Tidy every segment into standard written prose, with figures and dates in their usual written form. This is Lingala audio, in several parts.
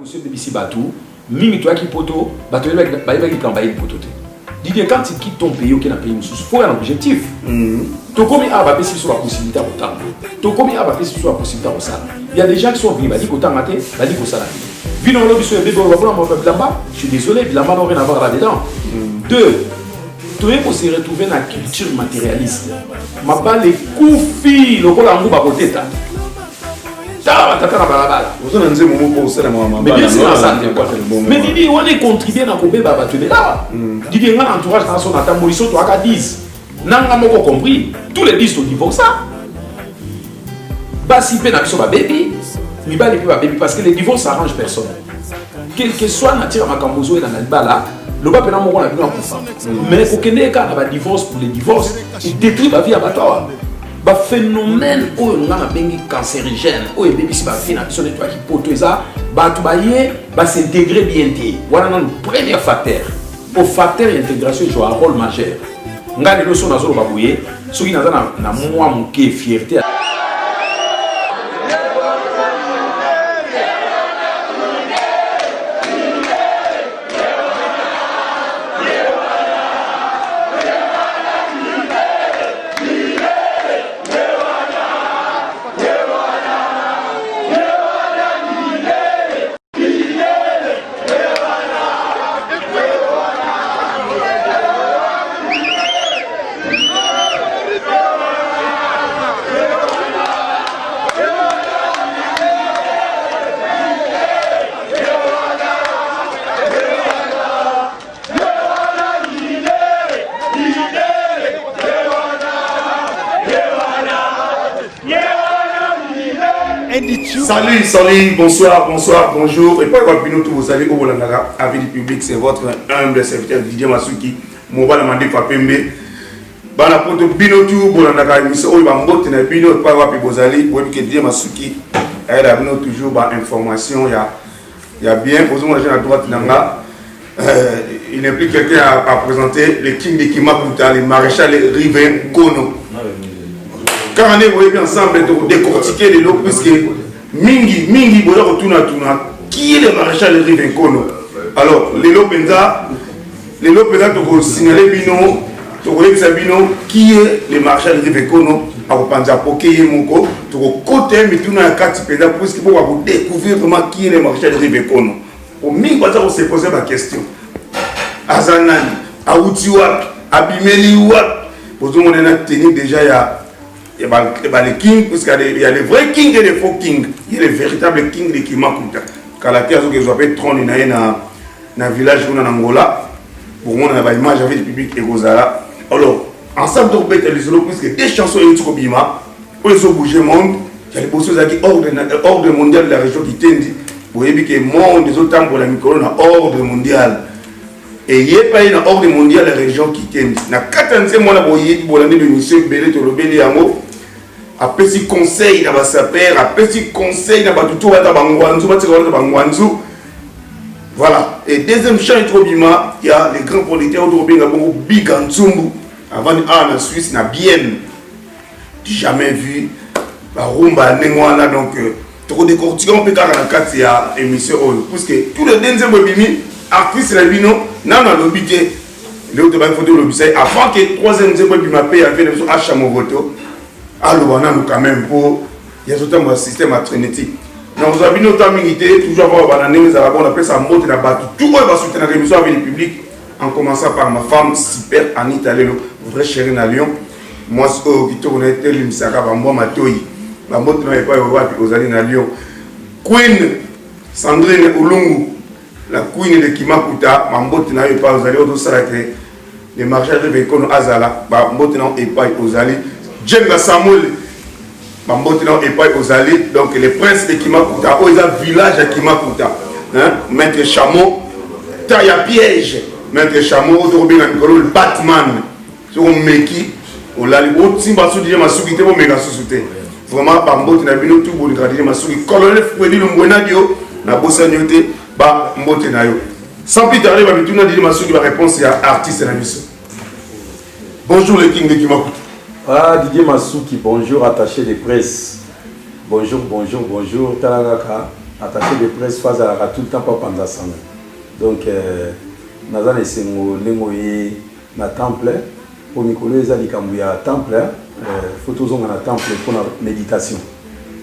Monsieur Bébissi Batou, Mimi toi qui poto, Batou qui plan bail poto. Didier, quand tu quittes ton pays, aucun pays, il faut un objectif. Tu commis à bapper sur la possibilité au temps. Tu commis à bapper sur la possibilité au salaire. Il y a des gens qui sont venus, dit qu'au temps maté, dit qu'au salaire. Vino l'homme sur le bébé, je suis désolé, Bilamba n'a rien à voir là-dedans. Deux, tu es pour se retrouver dans la culture matérialiste. Ma pas les coups, le rôle en bout à côté. Mais bien sûr, mais Didi, on est contribué à Kobe Babatubela. Didi, on a entourage dans son attaque, Mauricio, tu as 10. N'a pas compris. Tous les 10 sont divorcés. Basi Penaxo va baby, mi ba les baby parce que les divorces s'arrangent personne. Quel que soit nature ma cambozo et dans le bala, le bas pénal mon la bien confort. Mais pour que n'ait qu'un divorce pour les divorces, il détruit la vie à Batawa. Ba phénomène où on a un bengi cancérigène, où il baby si ba fina sur les toits qui potent ça, ba tout bailler, ba se degré bien té. Voilà notre premier facteur. Au facteur d'intégration joue un rôle majeur. Nga les leçons dans zone babouye, ceux qui n'ont na moi mon qui fierté. Salut, bonsoir, bonjour. Et pas rapidement tout vous savez, au Bolandara, avis du public, c'est votre humble serviteur Didier Masuki, mon bal mandé Papembe. Bana poto bino tout Bolandara, émission où il va m'botter na bino, pas rapide vous allez, vous que Didier Masuki, elle a toujours bah information, il y a bien, posez moi à droite nanga. Il n'est plus quelqu'un à présenter, le king de Kimakuta, le maréchal Riven Kono. Quand on est voyez ensemble, de décortiquer les lots, puisque Mingi, qui est le maréchal Riven Kono? Alors, les lots penza, tu peux signaler Bino, tu peux Bino, qui est le maréchal Riven Kono? À Panza Poké Moko, tu peux côté, mais tu n'as qu'à penza, puisque pour découvrir vraiment qui est le maréchal Riven Kono. Au Mingi, on se poser ma question. Azanani, Aoutiwap, Abimeli Wap, pour tout le monde, on a tenu déjà il y a les kings, puisqu'il y a les vrais kings et les faux kings. Il y a les véritables kings de Kimakuta. Quand la terre que je appelle trône dans le village en Angola, pour moi, on a une image avec le public et Gozala. Alors, ensemble de répéter les solos, puisque des chansons et tout Bima, pour les autres bouger le monde, il y a des choses qui sont ordre mondial de la région qui tendent. Vous voyez que le monde des autres temps pour la micro, on a ordre mondial. Et il n'y a pas un ordre mondial de la région qui tendent. Dans 4e mois, on a eu de monsieur Belé Tolobé Yango. Après ce conseil dans Bassaper, après ce conseil dans Batutu, voilà. Et deuxième chant Bima, il y a les grands producteurs autour de Big Anzumbu. Avant en Suisse, n'a bien jamais vu la rumba Nengwana. Donc, trop décortiqué, on peut faire la 4 émission. Puisque tous les deuxième bimi, artistes la bino, n'a pas l'obité. Avant que le 3e bima paye avec les achats mon voto. Alors, on a quand même pour. Il y a tout un système à Trinity. Donc, vous avez notre amitié, toujours avoir un année, on appelle ça monter la batte. Tout le monde va soutenir la rémission avec le public, en commençant par ma femme, super Anita Lelo, vraie chérie à Lyon. Moi, qui tourne tel, il me sert à moi, ma toy. Ma moto n'est pas aux alliés à Lyon. Queen Sandrine Olungu, la queen de Kimakuta, ma moto n'a pas aux alliés, au Salakre, les marchés de Vekono Azala, ma moto n'a pas aux alliés. Djenga Samuel, Bambotina et pas aux alliés, donc les princes de Kimakuta, ils ont un village à Kimakuta. Maître Chameau, taille à piège, Maître Chameau, le Batman, sur un Meki, on l'a dit, on Simba Soudi, ma soukité, mon méga sous-souté. Vraiment, Bambotina, Bino, tout le monde, ma soukité, colonel Fouedi, le Mwenadio, la Bossanioté, Bambotina. Sans plus tarder, Bambotina, ma soukité, la réponse est à artiste et la mission. Bonjour, les kings de Kimakuta. Ah, Didier Masuki, bonjour, attaché de presse. Bonjour, bonjour, bonjour, Talagaka. attaché de presse phase à tout le temps pas panza sang. Donc nazana esengo lengo ye na temple pour Nicolas ezali kambu ya temple photos on na temple pour la méditation.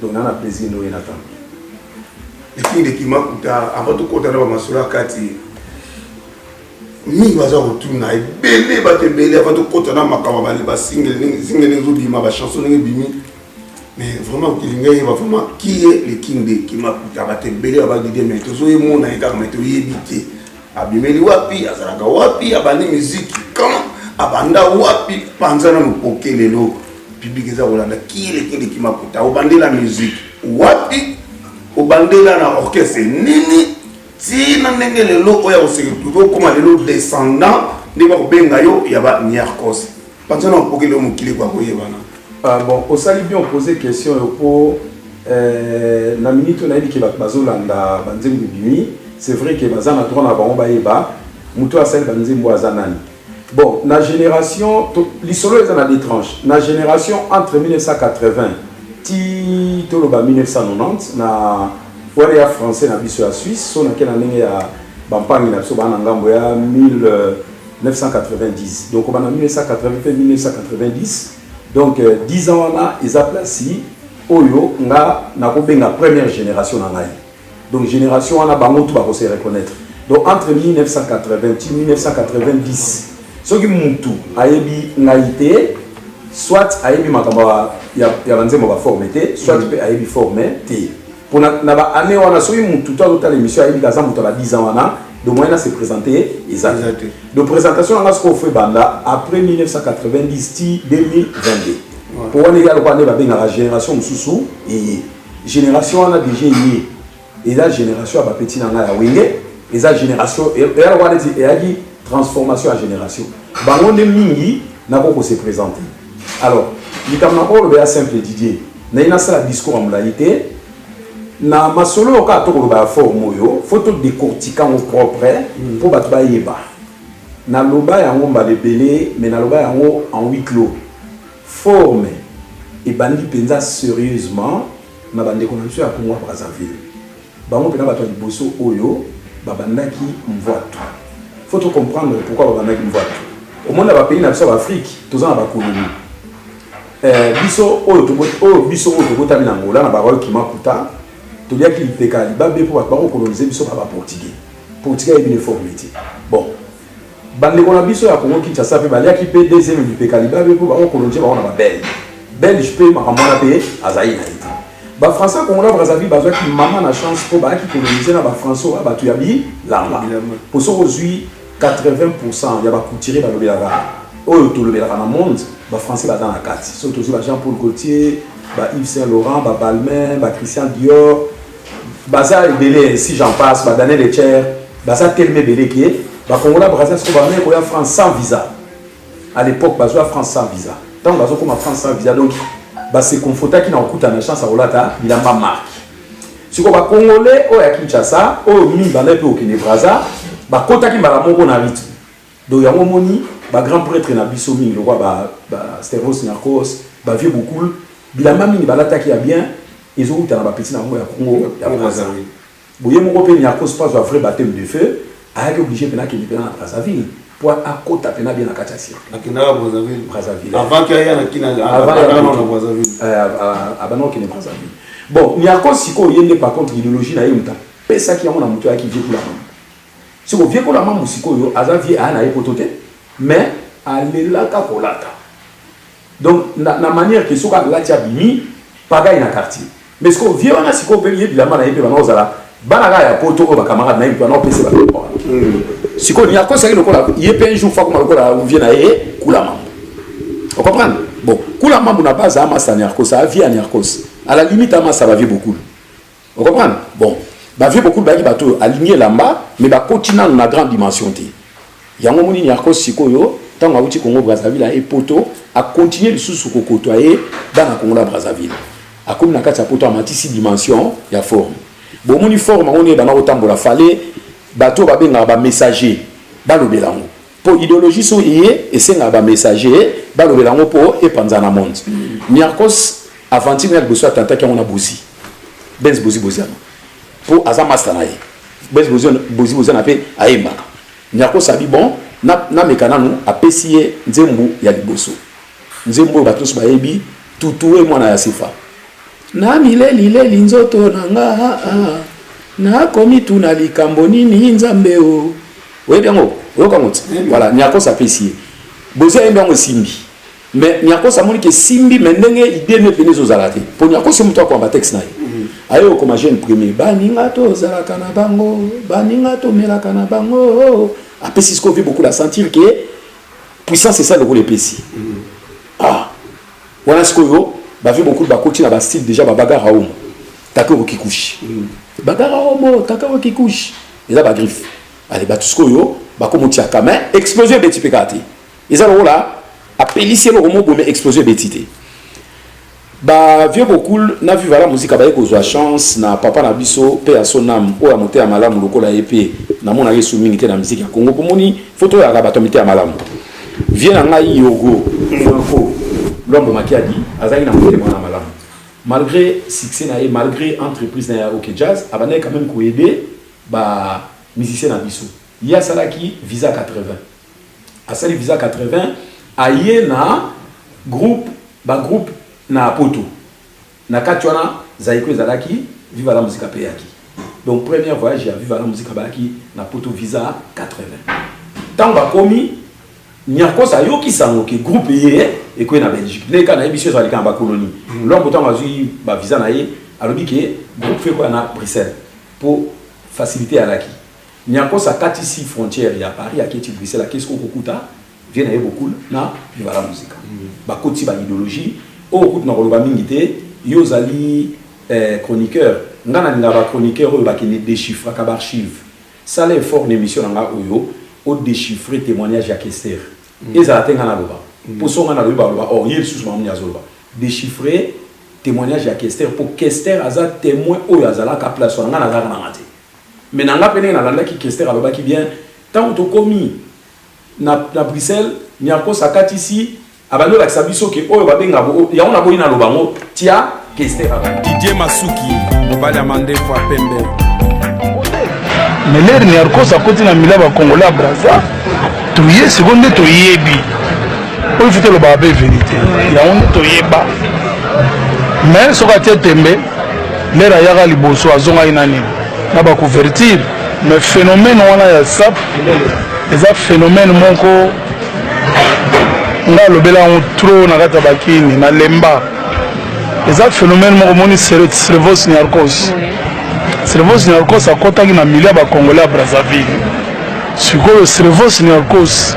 Donc on a plaisir nous na temple. Et puis les kimakuta avant tout côté na masula kati mi baza retourna belé ba te belé avant tout côté na makaba ba single zo bima ba chanson ngi bimi. Mais vraiment, il y a vraiment qui est le king de Kimakuta ba te belé ba dire mais to zo e mona e ka meto yebité abimeli wapi azalaka wapi abandi musique quand abanda wapi panza na mopokelelo public eza kolanda qui est le king de Kimakuta obande la musique wapi obande la na orchestre nini ti na ndenge lelo oya oseretrouver comme lelo descendant ndi ba kobenga yo ya ba Niarkos panza na mopokelelo mokili kwa koyebana. Bon, au sali bien poser question pour la minute on a dit que bazolanda banzembu bimi, c'est vrai que bazana trona ba baeba, muto asel banzembu azanani. Bon, la génération l'isolo est dans des tranches. La génération entre 1980 ti toloba 1990 na wale français na biso ya Suisse, so na kena ndenge ya bampangi na biso bana ngambo ya 1990. Donc on a 1980 1990. Donc 10 ans là, ils ont placé Oyo nga na kobenga première génération na ngai. Donc génération on a bango tout ba ko se reconnaître. Donc entre 1980 et 1990, ce qui mutu ayebi ngaité soit ayebi makamba ya banzemo ba formité, soit peut ayebi formé té. Pour na ba année on a so mutu toute l'émission ayebi gaza mutu la 10 ans là. Donc moi, se présenter exact. De présentation, on a ce qu'on fait banda après 1990 2022. Pour on est la génération Moussou et génération on a déjà eu et la génération a petit nanga ya wenge et la génération et a dit transformation à génération. Bango de mingi n'a pas se présenter. Alors, il y a un simple Didier. Na ina ça discours en modalité. Na masolo ka to ko ba forme yo photo décortiquant au propre pour ba ba yeba na loba yango ba lebele mais na loba yango en huis clos forme et bandi penza sérieusement na bande ko na biso ya Congo Brazzaville bango pena ba to liboso oyo ba bandaki mvoito faut to comprendre pourquoi ba bandaki mvoito au monde ba pays na biso Afrique toza na ba colonie biso oyo to biso oyo to botami na Angola na ba royaume Kimakuta. Il y a qui fait Calibabé pour coloniser biso par portugais. Portugais est une formité. Bon. Bande qu'on a biso à Congo Kinshasa pe balia qui paye deuxième du Calibabé pour coloniser ba on a belge. Belge paye ma ramona paye azaï na été. Ba français Congo Brazzaville ba qui maman na chance pour ba qui coloniser na ba français ba tu yabi lamba. Pour so aujourd'hui 80% ya ba coutirer ba lobela ga. Oyo to lobela na monde ba français ba dans la carte. Surtout aussi ba Jean-Paul Gaultier, ba Yves Saint-Laurent, ba Balmain, ba Christian Dior. Baza belé si j'en passe ba Daniel Etcher baza tellement belé qui est ba Congola Brazzaville ce qu'on va mettre en France sans visa à l'époque baza France sans visa tant baza comme France sans visa donc ba c'est confortable qui na okuta na chance à rolata il a pas marque si ko ba Congolais o ya Kinshasa o mi ba na pe au Kenya Brazza ba kota ki mbala moko na ritu donc ya moni ba grand prêtre na biso mi le roi ba Stéphos Niarkos ba vieux beaucoup bilamba mi ba l'attaque ya bien. Ils ont eu un petit Congo et Brazzaville. Vous voyez, mon copain, il y a un vrai baptême de feu, il est obligé de faire un Brazzaville. Pour à côté, il y a un Kachassir. Brazzaville. Avant qu'il y ait un Brazzaville. Avant qu'il y ait un Brazzaville. Bon, il y a un Kosiko, il y a par contre l'idéologie, il y a un ça qui a un moteur qui vient pour la main. Si vous voyez que la main, Moussiko, Azavi a un potote, mais elle est là pour l'ata. Donc, la manière que ce soit là, tu as mis, pas dans quartier. Mais ce qu'on vient à ce qu'on peut y la main à épée, on a banaga ya poto ko ba camarade na ipwa na opese ba. Si qu'on y a quoi ça le kola, il est un jour fois comme kola on vient na e kula mambo. On comprend? Bon, kula mambo na base ama sa Niarkos, a vie à Niarkos. À la limite ama ça va vie beaucoup. On comprend? Bon, ba vie beaucoup ba ki bato aligner lamba, mais ba continent na grande dimension té. Yango moni Niarkos sikoyo, tant awuti Congo Brazzaville a e poto a continuer le sous ko kotoyer dans la Congo Brazzaville. A comme na kati poto a mati 6 dimensions, ya forme. Bon mon uniforme on est dans la otambola fallait bateau ba benga ba messager ba lobelango pour idéologie so yé et c'est ba messager ba lobelango pour et panzana monde Niarkos aventure na boso atenta ki on a bozi benz bozi boziano pour aza master na ye bozi na pe ayembaka nyako sabi bon na mekana no apesi ye nzembo ya liboso nzembo batoso bayebi tutuwe mwana ya sifa na mileli nzoto nanga na komi tuna likambo nini nzambe o oyebi yango oyoka moti voilà nyako sapesi ye bozi ayembi yango simbi mais nyako samoni ke simbi mais ndenge idée ne pene zozala te po nyako se mutu akwamba texte na ye ayo koma jeune premier baninga tozalaka na bango baninga tomelaka na bango apesi siko vi beaucoup la sentir que puissance c'est ça le rôle epesi wana sikoyo bavi beaucoup bakoti na ba style déjà babagara homo takero kikushi bagara homo takero kikushi eza ba griffe allez ba sikoyo bakomotia kama explosion beti pekati eza le rôle là apelisi le homo bombe explosion betité ba vieux beaucoup na vu la musique ba ekozwa chance na papa na biso pe ya sonam o ya moté ya malamu lokola epé na mona yesu mingi te na musique ya Congo pomoni photo ya ba tomité ya malamu vient na ngai yogo franco l'homme makiadi azali na moté mwana malamu malgré succès na malgré entreprise na OK Jazz abana quand même ko aider ba musicien na biso ya salaki visa 80 asali visa 80 aye na groupe na poto na katuana zaiko ezalaki viva la musique payaki donc premier voyage ya viva la musique baki na poto visa 80 tant ba komi nyako sa yoki sango ke groupe ye et ko na Belgique les kana ebisio za lika ba colonie l'homme tant azui ba visa na ye alobi ke groupe fait quoi na Bruxelles pour faciliter alaki nyako sa katisi frontière ya Paris à Keti Bruxelles qu'est-ce qu'on kokuta vient na beaucoup na viva la musique ba koti ba idéologie au route na koloba mingi te yo zali chroniqueur ngana ngaba chroniqueur oyo bakene déchiffrer ka archive ça l'effort d'émission nga oyo au déchiffrer témoignage ya Kester ezala tenga na loba pour songa na loba or yel sous mamni azoloba déchiffrer témoignage ya Kester pour Kester aza témoin oyo azala ka place ngana na ngate mais nanga pene na landa ki Kester aloba ki bien tant to komi na Bruxelles nyako sakati ici abando la sabiso ke oyo babenga bo ya ona boyina lobango tia Kester Didier Masuki mobali amande kwa pembe mais l'air ni arko sakoti na mila ba Congolais Brazza tuye seconde to yebi o fite lo ba be vérité ya on to yeba mais soka tembe l'air ayaga liboso azonga inani na ba couverture mais phénomène wana ya sap eza phénomène moko nga lobela on trop na kata bakini na lemba eza phénomène moko moni Cervos Niarchos akotaki na milieu ba Congolais Brazzaville sikoyo Cervos Niarchos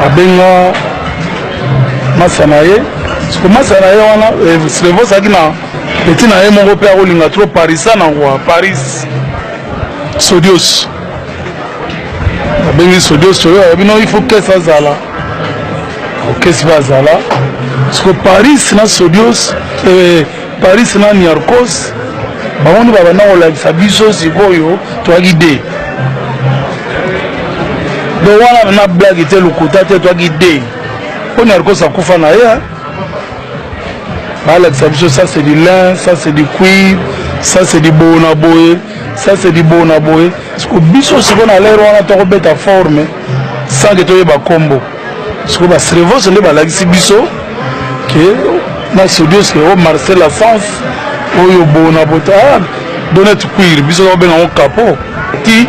abenga masanaye siko masanaye wana Cervos aki na petit na ye moko pe akolinga trop parisa na wa Paris Sodios abengi Sodios oyo abino il faut que ça zala okesi bazala siko Paris na Sodios Paris na Niarchos bamoni babanda kolakisa biso sikoyo twaki de do wana na blague te lokuta te twaki de po Niarchos akufa na ye balakisa biso ça c'est du lin, ça c'est du cuivre, ça c'est du bonaboye, ça c'est du bonaboye siko biso siko na lero wana tokobeta forme sans que toyeba kombo siko ba Cervos nde balakisi biso ke na Sodios ke o Marcel Assens oyo bona bota donet cuir biso ba na capo ti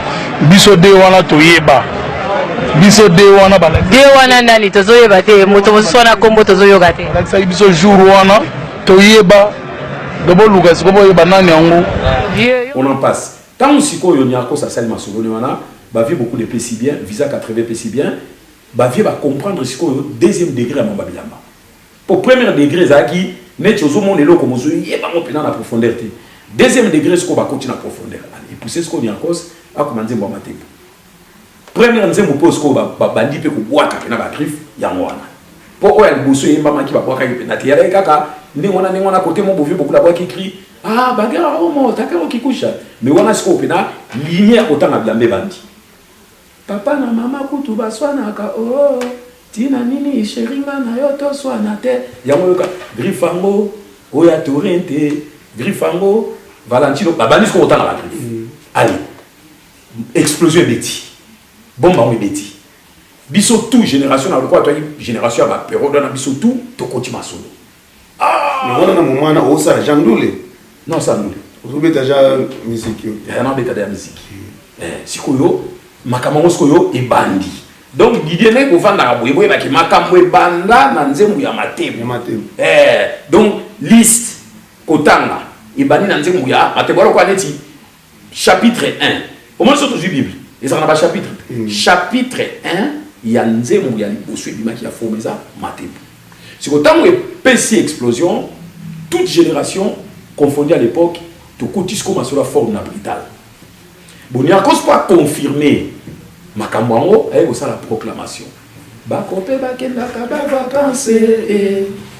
biso de wana toyeba biso de wana bala de wana nani tozoyeba te moto mosona kombo tozoyoka te balakisa biso jour wana toyeba dobo lukas ko boyeba nani yango on en passe tant sikoyo Niarchos ça sali masolo wana ba vie beaucoup de PC bien visa 80 PC bien ba vie va comprendre sikoyo deuxième degré à Mbabilamba pour premier degré zaki net ozo mon eloko mozo yeba mo pena na profondeur te deuxième degré siko ba continue na profondeur et pousser siko Niarchos a commencé mo matempo premier nzembo pose ko ba bandi pe ko bwaka pena ba griffe ya mwana po oya liboso yemba maki ba bwaka pena te yala kaka ni wana côté mo bovie beaucoup la bwaka écrit ah bagara homo takero kikusha mais wana siko pena ligne otanga blambe bandi papa na mama kutu baswana ka oh tina nini sheringa na yo to swana te yango yoka griffango oya torrente griffango Valentino babandi ko autant na la allez explosion Betty bomba on Betty biso tout génération na quoi toi génération ba période na biso tout to continue solo mais on a un moment na o ça Jean Doulé non ça Doulé vous beta déjà musique yo na beta de musique sikoyo makambo sikoyo e bandi donc Didier ne ko vanda ka boye ba ki makambo e banda na nzembu ya matemu donc liste kotanga e bandi na nzembu ya matebo ko aneti chapitre 1 au moins surtout du Bible et ça n'a pas chapitre chapitre 1 ya nzembu ya liboso bimaki ya formeza matemu siko tango e pesi explosion toute génération confondue à l'époque to kotis comme sur la forme na brutal bon il y a cause pas confirmer makambo ngo ay ça la proclamation ba kopé ba kenda ka ba vacances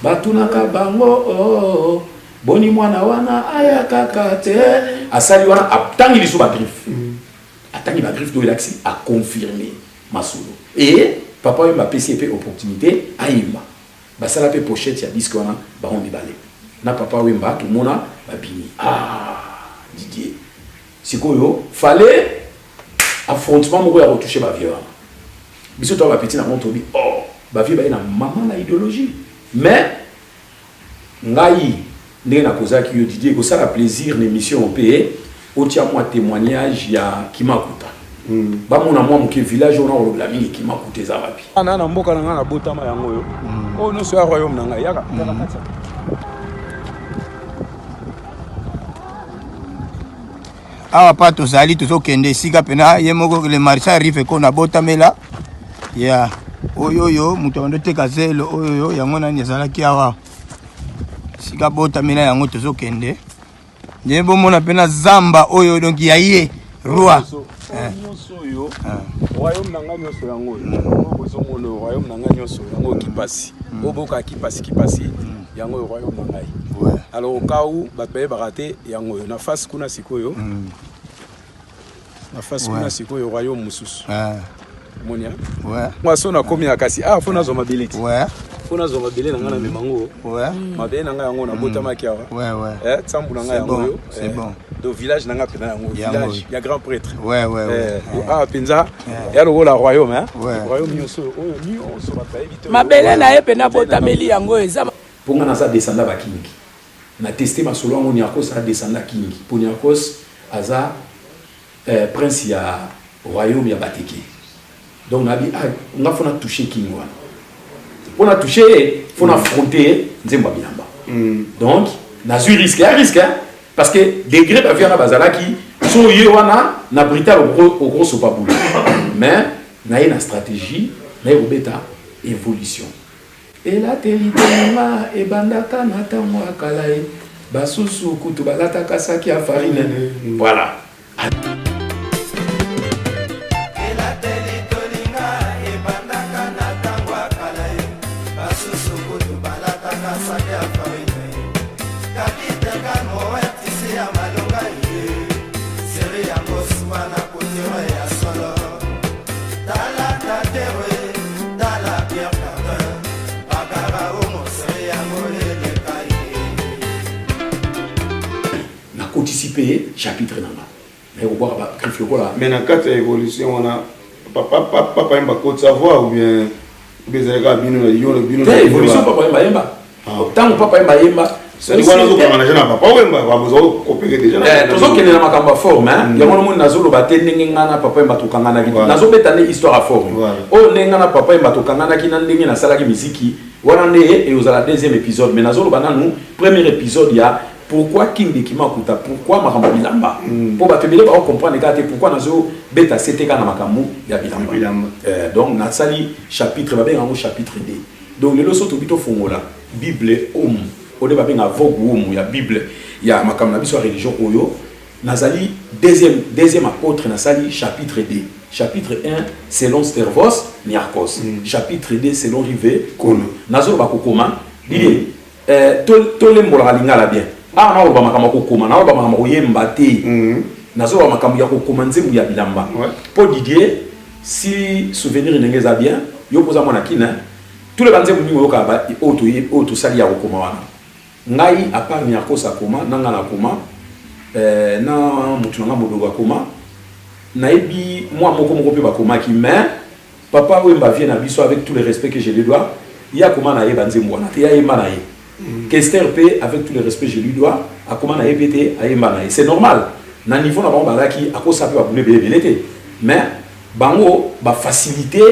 ba tunaka bango boni mwana wana aya kakate asali wana atangi liso ba griffe atangi ba griffe do relaxi a confirmer masolo et papa m'a PCP opportunité aima ba sala pe pochette ya disque wana ba on mibale na papa wemba tout mona ba bini Didier sikoyo fallait affrontement moko ya retoucher ba vieux biso to ba petit na monto bi ba vieux ba na maman na idéologie mais ngai ndenge na kozaki yo Didier ko sala plaisir l'émission au pays au tia moi témoignage ya Kimakuta ba mona moi moke village on a olobla mingi Kimakuta za bapi ana na mboka na nga na botama yango yo o no so ya royaume na nga yaka katsa awa pa tozali tozokende esika pena ye moko le marché arrive ko na botamela ya oyoyo moto andoteka zelo oyoyo yango nani ezalaki awa sika botamela yango tozokende nde bomona pena zamba oyo donc ya ye roi yo royaume na nga nyonso yango bozomona royaume na nga nyonso yango kipasi oboka kipasi yango royaume na ngai alors au cas où bato baraté yango na face kuna sikoyo na face kuna sikoyo royaume mususu monia moi sona komi akasi fona zo mability fona zo mabele na ngana memango mabele na nga yango na botama kiawa tsambu na nga yango c'est bon do village na nga pena yango village ya grand prêtre penza ya lo la royaume royaume nyonso oyo nyonso batayebi mabele na ye pena botameli yango eza ponga na sa descenda ba kingi na testé ma solo ngoni akos a descenda kingi poni akos aza prince ya royaume ya bateke donc nabi nga fona toucher kingi wana pona toucher fona affronter nzemba bilamba donc na su risque parce que degré ba via na bazalaki so ye wana na brita au gros so pas boulot mais na une stratégie na robeta évolution et la territoire et bandaka na tango akalae basusu kutu balata kasaki ya farine voilà anticiper chapitre nanga mais au boire ba griffe là mais dans quatre évolution on a papa mba côte savoir ou bien bezaka bino na yo bino na évolution papa mba tant papa mba c'est quoi nous on a déjà papa mba va vous copier déjà tozo kene na makamba forme hein yango mo nazolo batendenge ngana papa mba to kangana ki nazo betane histoire à forme o nenga na papa mba to kangana ki na ndenge na salaki muziki wana ne et aux la deuxième épisode mais nazolo bananu premier épisode ya pourquoi King de Kimakuta pourquoi makambo bilamba pour batebele ba comprendre que pourquoi nazo beta c'était kana makambo ya bilamba donc na sali chapitre ba benga chapitre 2 donc le loso to bito fongola bible homme o de ba benga vogue homme ya bible ya makambo na biso religion oyo nazali deuxième apôtre na sali chapitre 2 chapitre 1 selon Stervos Niarchos chapitre 2 selon Rive Kono nazo ba kokoma lili to lembola lingala bien na oba makambo kokoma na oba makambo yemba te nazo ba makambo ya kokoma nzembu ya bilamba po Didier si souvenir ndengeza bien yo poza mwana kina tous les banzembu ni yoka ba auto sali ya kokoma wana ngai à part Niarchos akoma nanga na koma na mutu nanga modogo akoma nayebi moi moko pe bakoma ki mais papa Wemba vient na biso avec tout le respect que je lui dois ya koma na ye banzembo wana te ya yemba na ye Kester P avec tout le respect je lui dois akoma na ye pete ayemba na ye c'est normal na niveau na bango balaki akosa pe babule belebele te mais bango ba faciliter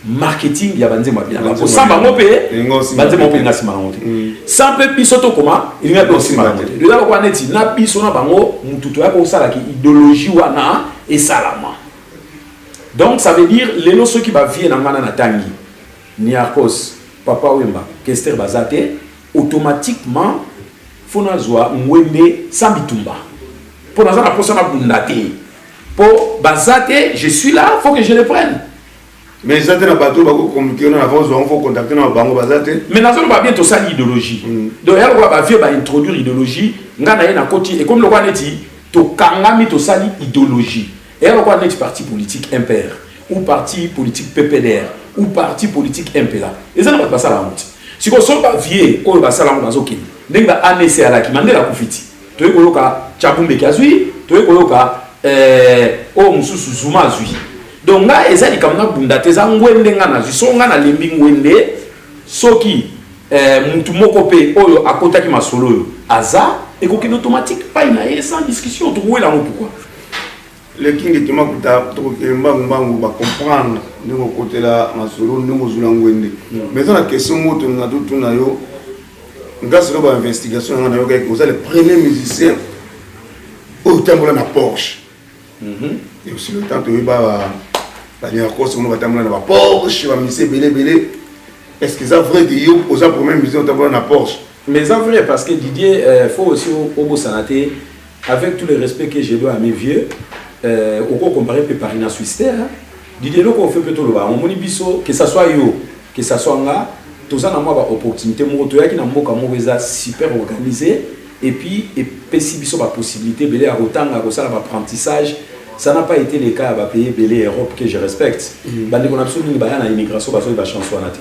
marketing ya banzembo ya bina ko sa bango pe banzembo pe ngasi mango te sans pe biso to koma il nga pe aussi mango te déjà ko neti na biso na bango mututo ya ko sala ki idéologie wana et salama donc ça veut dire les ceux qui va vient na ngana na tangi Niarkos papa Wemba Kester bazate automatiquement fona zwa ngwende sambitumba pour na za na posa na bundate pour bazate je suis là faut que je le prenne. Mais ça te n'a pas tout communiquer on avance on faut contacter na bango bazate mais na zo ba bientôt ça l'idéologie donc elle va vieux ba introduire idéologie ngana ye na koti et comme le roi neti to kangami to sali idéologie et elle va neti parti politique impair ou parti politique PPDR ou parti politique MPLA et ça n'a pas ça la honte si ko so ba vieux ko ba sala ngo bazokini ndenge ba anese ala ki mandela kufiti to ekoloka Chabumbe Kazui to ekoloka o mususu Zuma zui donc nga ezali kamna bunda teza ngwende nga na zui so nga na lembi ngwende soki mutu moko pe oyo akotaki masolo yo aza ekokende automatique pas ina sans discussion to wela ngo pourquoi le king qui m'a coûté to mbangu ba comprendre ndiko kotela masolo ndiko zula ngwende mais dans la question moto na tout na yo ngasi ba investigation na yo ka ko le premier musicien au tambola na Porsche et aussi le temps de ba Niarkos on va tambola na Porsche va misé belé est-ce que ça vrai que yo aux premier musicien au tambola na Porsche mais c'est vrai parce que Didier faut aussi au beau sanaté avec tout le respect que je dois à mes vieux au quoi comparer pe Paris na Suisse Didier loko fait plutôt le ba on moni biso que ça soit yo que ça soit nga tous en avoir opportunité moto yaki na mboka mobeza super organisé et puis et pesi biso ba possibilité belé à rotanga ko ça l'apprentissage ça n'a pas été le cas à payer belé Europe que je respecte bande ko na biso ni ba na immigration ba so ba chanson na te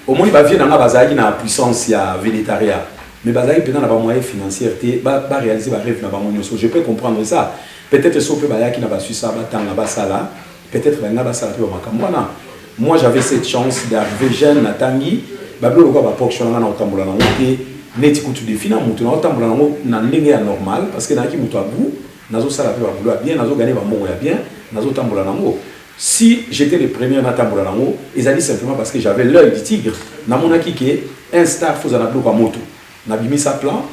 au moins ba vient na bazaki na puissance ya végétariat mais bazaki peut na ba moyens financiers te ba réaliser ba rêve na ba monyoso je peux comprendre ça peut-être so pe ba yaki na ba Suisse ba tanga ba sala peut-être ba ngaba sala pe ba makamwana. Moi j'avais cette chance d'arriver jeune à Tangi bablo ko ba portion na otambola na ngote neti kutu defina mutu na otambola na ngo na ndenge ya normal parce que na ki mutu abu nazo sala pe ba boulot bien nazo gagner ba mbongo ya bien nazo tambola na ngo si j'étais le premier na tambola na ngo ezali simplement parce que j'avais l'œil du tigre na monaki ke un star faut na bloka moto na bimi sa plan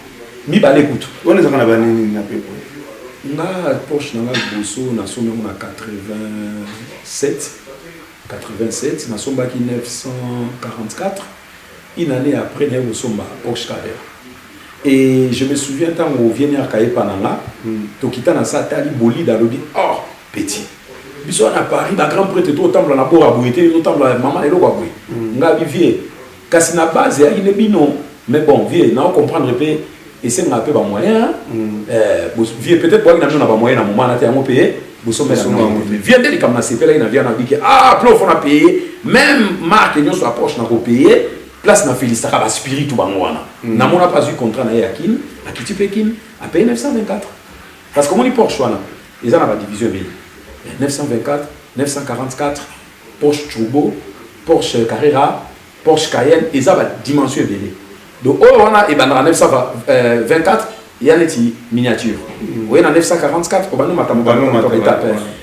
mi balé kutu on est na banini na pepo na Porsche na bosso na somme na 87 na somba qui 944 une année après na somba Porsche Carrera et je me souviens tant on vient à Kaepa nanga to kita na satali bolide alobi oh petit biso na Paris ba grand prêtre to temple na bora boité to temple maman elo kwa boy nga vivier kasi na base ya ine bino mais bon vieux na comprendre pe et c'est un peu moyen vieux peut-être pour na ba moyen na moment na te yango payer vient de comme na CPL na vient na dit que ah plus on a payé même marque nous soit Porsche na ko payer place na Félicita ba spirit tout bango wana na mona pas eu contrat na Yakin à qui tu Pekin à payer 924 parce que mon Porsche wana ils en a ba division B 924 944 Porsche Turbo Porsche Carrera Porsche Cayenne ils a ba dimension belé donc on a et ben 924 il y a une miniature. Oui, en 944, on va nous mettre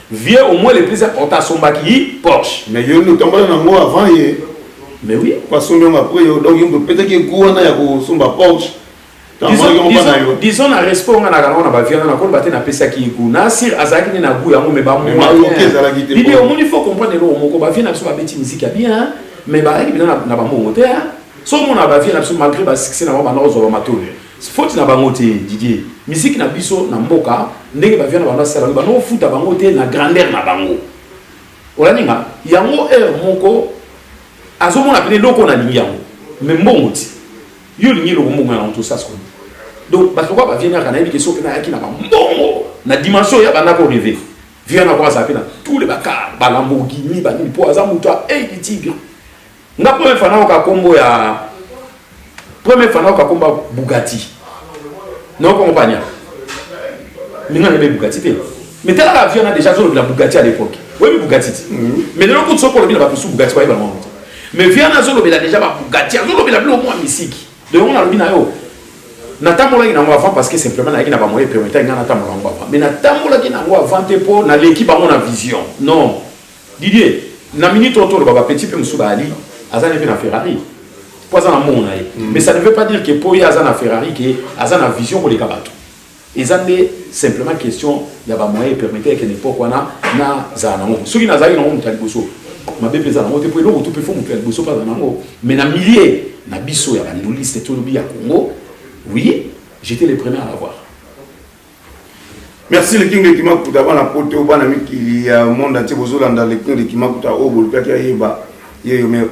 vieux au moins les plus importants sont Baki, Porsche. Mais il y a nous tombons dans moi avant hier. Mais oui. Parce qu'on après donc peut-être que Gouana ya ko somba Porsche. Disons na respect on a na ba vieux na ko baté na pesa ki ku na sir azaki na goût ya mo me ba mo. Il au moins il faut comprendre le moko ba vieux na so ba beti musique bien mais ba ki na ba mo moteur. So mon na ba vieux na so malgré ba succès na ba na zo ba matone. Faut na bangote Didier musique na biso na mboka ndenge ba vient na bana sala ba no futa bangote na grandeur na bango olaninga yango moko azomona pene loko na lingi yango mais mbongoti yo lingi loko mbongo na tout ça ce donc parce que ba vient na kana bi so pena yaki na ba mbongo na dimension ya bana ko rêver vient na kwa ça pena tous les bakar ba Lamborghini ba ni po azamuto et tigre nga première fois na ka kombo ya premier fan au Bugatti non compagnie mais on a des Bugatti. Mais tel avion a déjà sur la Bugatti à l'époque. Oui, Bugatti. Mais de l'autre côté, sur le bien, on va plus Bugatti, mais viens à Zolo, il a déjà Bugatti, Zolo, il a plus au moins musique. De on a le binayo. Natamola qui n'a pas avant parce que simplement il n'a pas moyen de permettre Natamola en avant. Mais Natamola qui n'a pas avant pour na l'équipe à mon vision. Non. Didier, na minute autour le baba petit peu Moussouba Ali, Azan est na Ferrari. Pas en mon aïe. Mais ça ne veut pas dire que pour y Azan a Ferrari que Azan a vision pour les cabatos. Et ça n'est simplement question il y a pas moyen de permettre qu'à l'époque on a na Zanango. Ceux qui n'a pas eu non Mutaliboso. Ma bébé Zanango te pour l'eau tout peut faire Mutaliboso pas Zanango. Mais na milliers na biso ya bandoliste tout le bien Congo. Oui, j'étais le premier à l'avoir. Merci le King de Kimakuta. Avant la porte au banami qui y a un monde entier dans le King de Kimakuta au Bolpia qui a yeba. Mais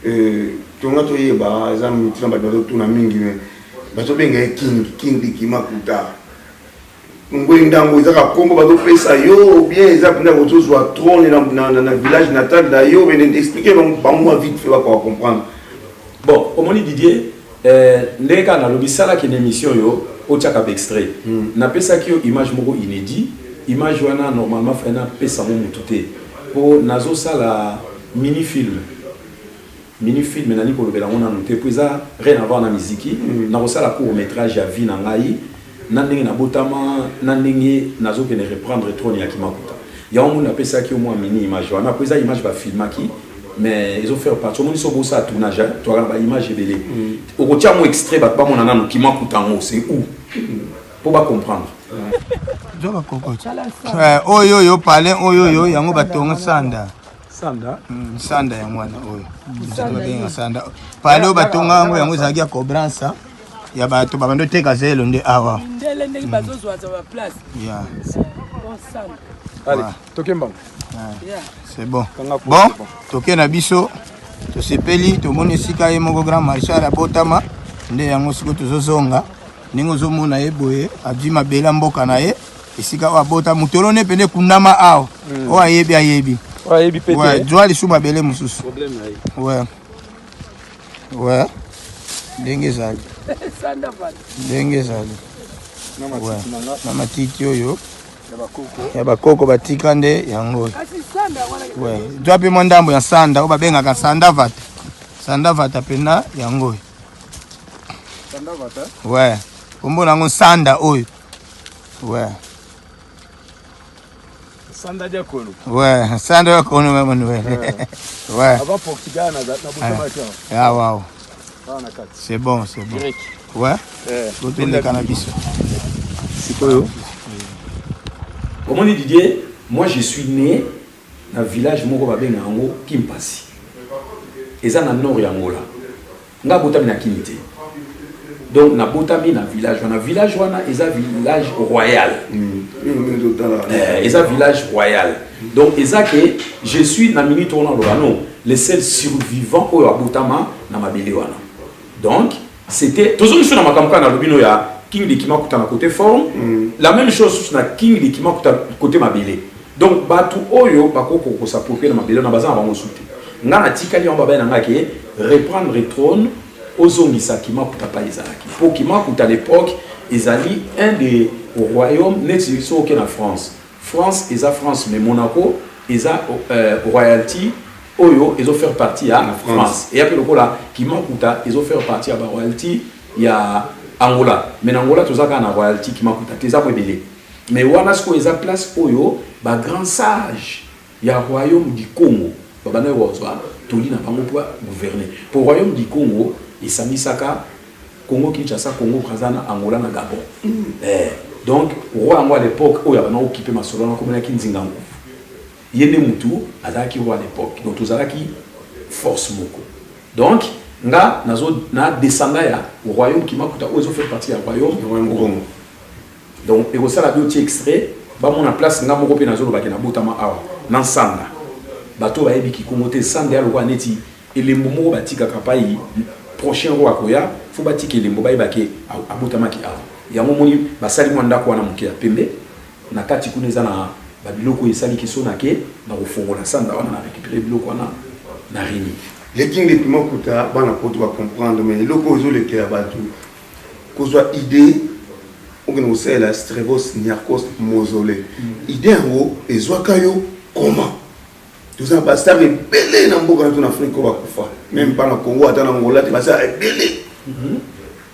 tu as dit yeba, les amis qui sont dans le tour na mingi mais bato benga King de Kimakuta. Ngwe ndango izaka kombo bato pesa yo bien ezaka na autre soit trône dans le village natal da yo mais expliquer ba moi vite fait va comprendre. Bon, au moni Didier les gars, dans le qui est une émission, au tchaka extrait. Na pesa qui image moko inédit, image wana normalement fait na pesa mo mututé. Pour nazo ça la mini film nani ko lobela ngona noté puis ça rien à voir na musique. Na ça la court métrage ya vie na ngai, na ndenge na botama, na ndenge nazo ke ne reprendre trône ya Kimakuta. Ya on na pesa qui au moins mini image wana puis ça image va filmer qui mais ils ont fait partie. Tout le monde sont ça tournage, tu as une image belée. Au côté mon extrait, bah pas mon ananas qui manque en haut, c'est où? Pour pas comprendre. Oh yo yo parler oh yo yo yango batonga sanda. Sanda. Sanda ya mwana oyo. Sanda. Parler batonga yango yango zaki ya cobrança. Ya bato babando teka zelo nde awa. Ndele ndenge bazozwa za place. Yeah. Allez, Tokemba. C'est bon. Bon, toke na biso, to sepeli, to moni sika ye moko grand marchal à Botama, nde yango siko tozozonga, ningo zo mona ye boye, adi mabela mboka na ye, esika wa Botama mutolone pene kundama awo. O ayebi ayebi. O ayebi pete. Ouais, doit les sous mabele mususu. Problème na ye. Ouais. Ouais. Ndenge zali. Sanda bana. Ndenge zali. Na matiti oyo. Ya bakoko batika nde yango. Ouais, doit pe mondambo ya sanda o babenga ka sanda vata. Sanda vata pena yango. Sanda vata? Ouais. Kombo nango sanda oyo. Ouais. Sanda dia kolo. Ouais, sanda ya kono mama ouais. Ouais. Avant Portugal na botama tiens. Ah wow. C'est bon, c'est bon. Ouais. Le cannabis. C'est quoi? Comment on dit Didier? Moi je suis né dans le village Moko Babenga Ango, Kimpasi. Et ça dans le nord Angola. Nga botami na Kinité. Donc na botami na village. Na village wana est un village royal. Est un village royal. Donc est que je suis na minute on non, les seuls survivants au Botama na mabele wana. Donc c'était toujours sur na makamka na lobino ya King de Kimakuta na côté forum, la même chose na King de Kimakuta côté mabele. Donc batu oyo bakoko ko s'approprier na mabele na bazan ba mosuti. Nga na tikali on baba na ngaki reprendre le trône ozongisa Kimakuta pa ezalaki. Pour Kimakuta à l'époque, ezali un des royaumes neti so ke na France. France eza France mais Monaco eza royalty oyo ezo faire partie à France. Et après le coup là Kimakuta ezo faire partie à royalty ya Angola. Mais Angola, tout ça, quand on a royalty qui m'a coûté, c'est ça, mais on a ce qu'on a place oyo, bah grand sage, il y a le royaume du Congo. Bah n'a tout dit n'a pas gouverner. Pour le royaume du Congo, il s'est mis ça Congo Kinshasa, Congo Brazana, Angola, na Gabon. Donc, roi Angola à l'époque, il y a occupé ma solo, comme il y a Kinzingango. Il y a des moutous, à roi à l'époque. Donc, tout ça qui force beaucoup. Donc, nga na descendant ya royaume qui m'a coûté ozo fait partie du royaume Congo. Donc et ça la beauté extrait ba mon place nga moko pe nazo lobaki na botama awa na sanda bato ba yebi ki komote sanda ya lo neti elembo moko batika kapai prochain roi koya faut batiki elembo ba yebaki abotama ki awa ya momoni basali mwanda ko na muke ya pembe na kati kuneza na ba biloko esali ki sonake na kofongola sanda wana na récupérer biloko wana na rini. Les King de Kimakuta, on va comprendre, mais le cause le cas bateau, qu'on soit idée, on que nous sommes là, Strevos, Niarchos, Mausolée. Idée en haut, et Zouakayo, comment? Tout ça, parce que ça est belé dans beaucoup en Afrique, même pas dans le Congo, dans l'Angola, ça est belé.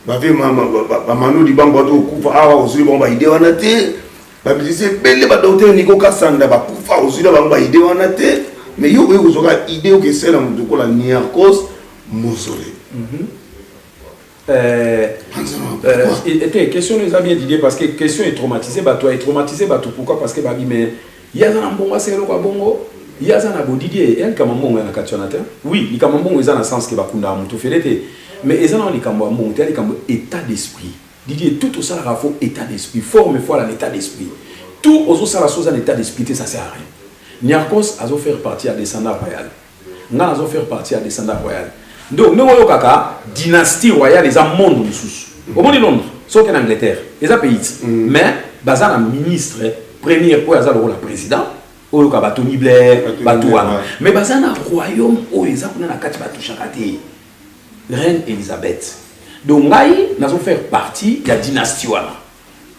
Bavé Manu di Bamba to kufa awa uzuri bomba ide wana te. Babisi belé ba docteur Nico Kasanda ba kufa uzuri bomba ide wana te. Mais yo uzoka ide que c'est la mutuko la Niarchos Mausolée. Était question les a bien dit parce que question est traumatisée bah toi est traumatisé bah tout pourquoi parce que babi mais il y a un bon c'est le quoi bongo il y a un abo Didier elle comme bon na kationata oui il comme bon ils ont un sens que bakunda mutu felete mais ils ont les comme bon tel comme état d'esprit Didier tout ça la faut état d'esprit forme fois l'état d'esprit tout aux ça la chose en état d'esprit ça sert à rien Niarchos a faire partie à descendant royal nga a faire partie à descendant royal. Donc, nous avons une dynastie royale, les monde sous. Au monde de Londres, sauf en Angleterre, les pays. Mais, bazar un ministre premier pour la président, ou le Tony Blair, mais bazar un royaume où ils ont la carte batou chakate, reine Elisabeth. Donc, nous avons fait partie de la dynastie wana.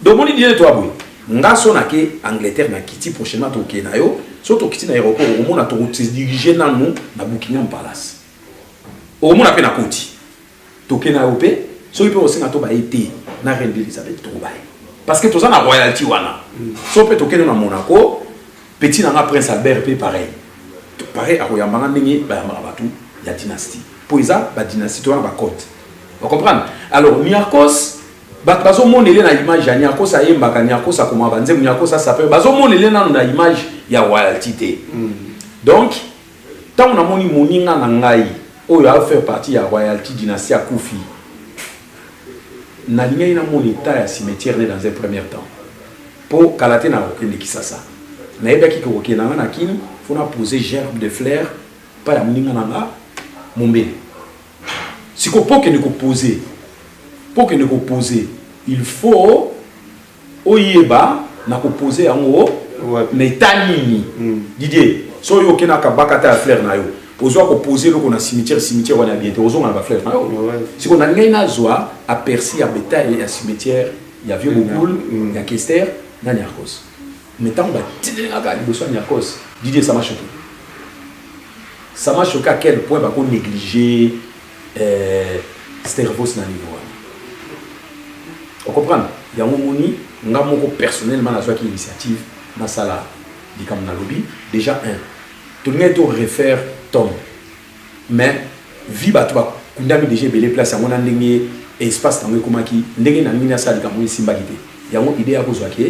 Donc, on dit toi boy, nous avons Angleterre na kiti prochainement au Kenya, surtout kiti na aéroport, au monde a tout dirigé dans nous na Buckingham Palace. Au moins, on a côté. Token a opé, so il peut aussi na été na reine Elisabeth Toubaï. Parce que tout ça na royalty wana. So peut token na Monaco, petit na prince Albert peut pareil. Pareil à Royambanga ndenge ba mabatu ya dynastie. Pour ça, ba dynastie to na ba côte. Vous comprenez? Alors Niarchos bazo monele na image ya Niarchos a yemba ka Niarchos a comment banze Niarchos a s'appelle bazo monele na image ya royalty. Donc tant on a moni moninga na ngai il a fait partie de la royauté dynastie à Koufi. Na ligne na mon état à cimetière dans un premier temps. Pour Kalate na okende kisasa. Na eba ki ko okena na kini, faut na poser gerbe de fleurs pas ya muninga na mombe. Si ko pour que ne ko poser. Pour que ne ko poser, il faut oyeba na ko poser en haut mais tanini. Didier, so yo kena ka bakata ya fleur na yo. Aux autres opposés, on a cimetière, on a bientôt aux autres, on va faire. Si on a une joie, à Percy, à Bétail, il y a cimetière, il y a Vieux-Bouboul, il y a Kester, il y a Niarchos. Mais tant qu'on va dire Niarchos, Didier, ça m'a choqué. Ça m'a choqué à quel point on négliger Stervos dans le niveau. Vous comprenez? Il y a un moment, on a personnellement une initiative dans la salle du Kamna Lobby. Déjà, tout le monde réfère Tom. Mais, vie batwa, kundami déjà belé place à mon andengé espace dans le komaki, ndenge na mina sali kamoni simbagité. Il y a une idée à cause que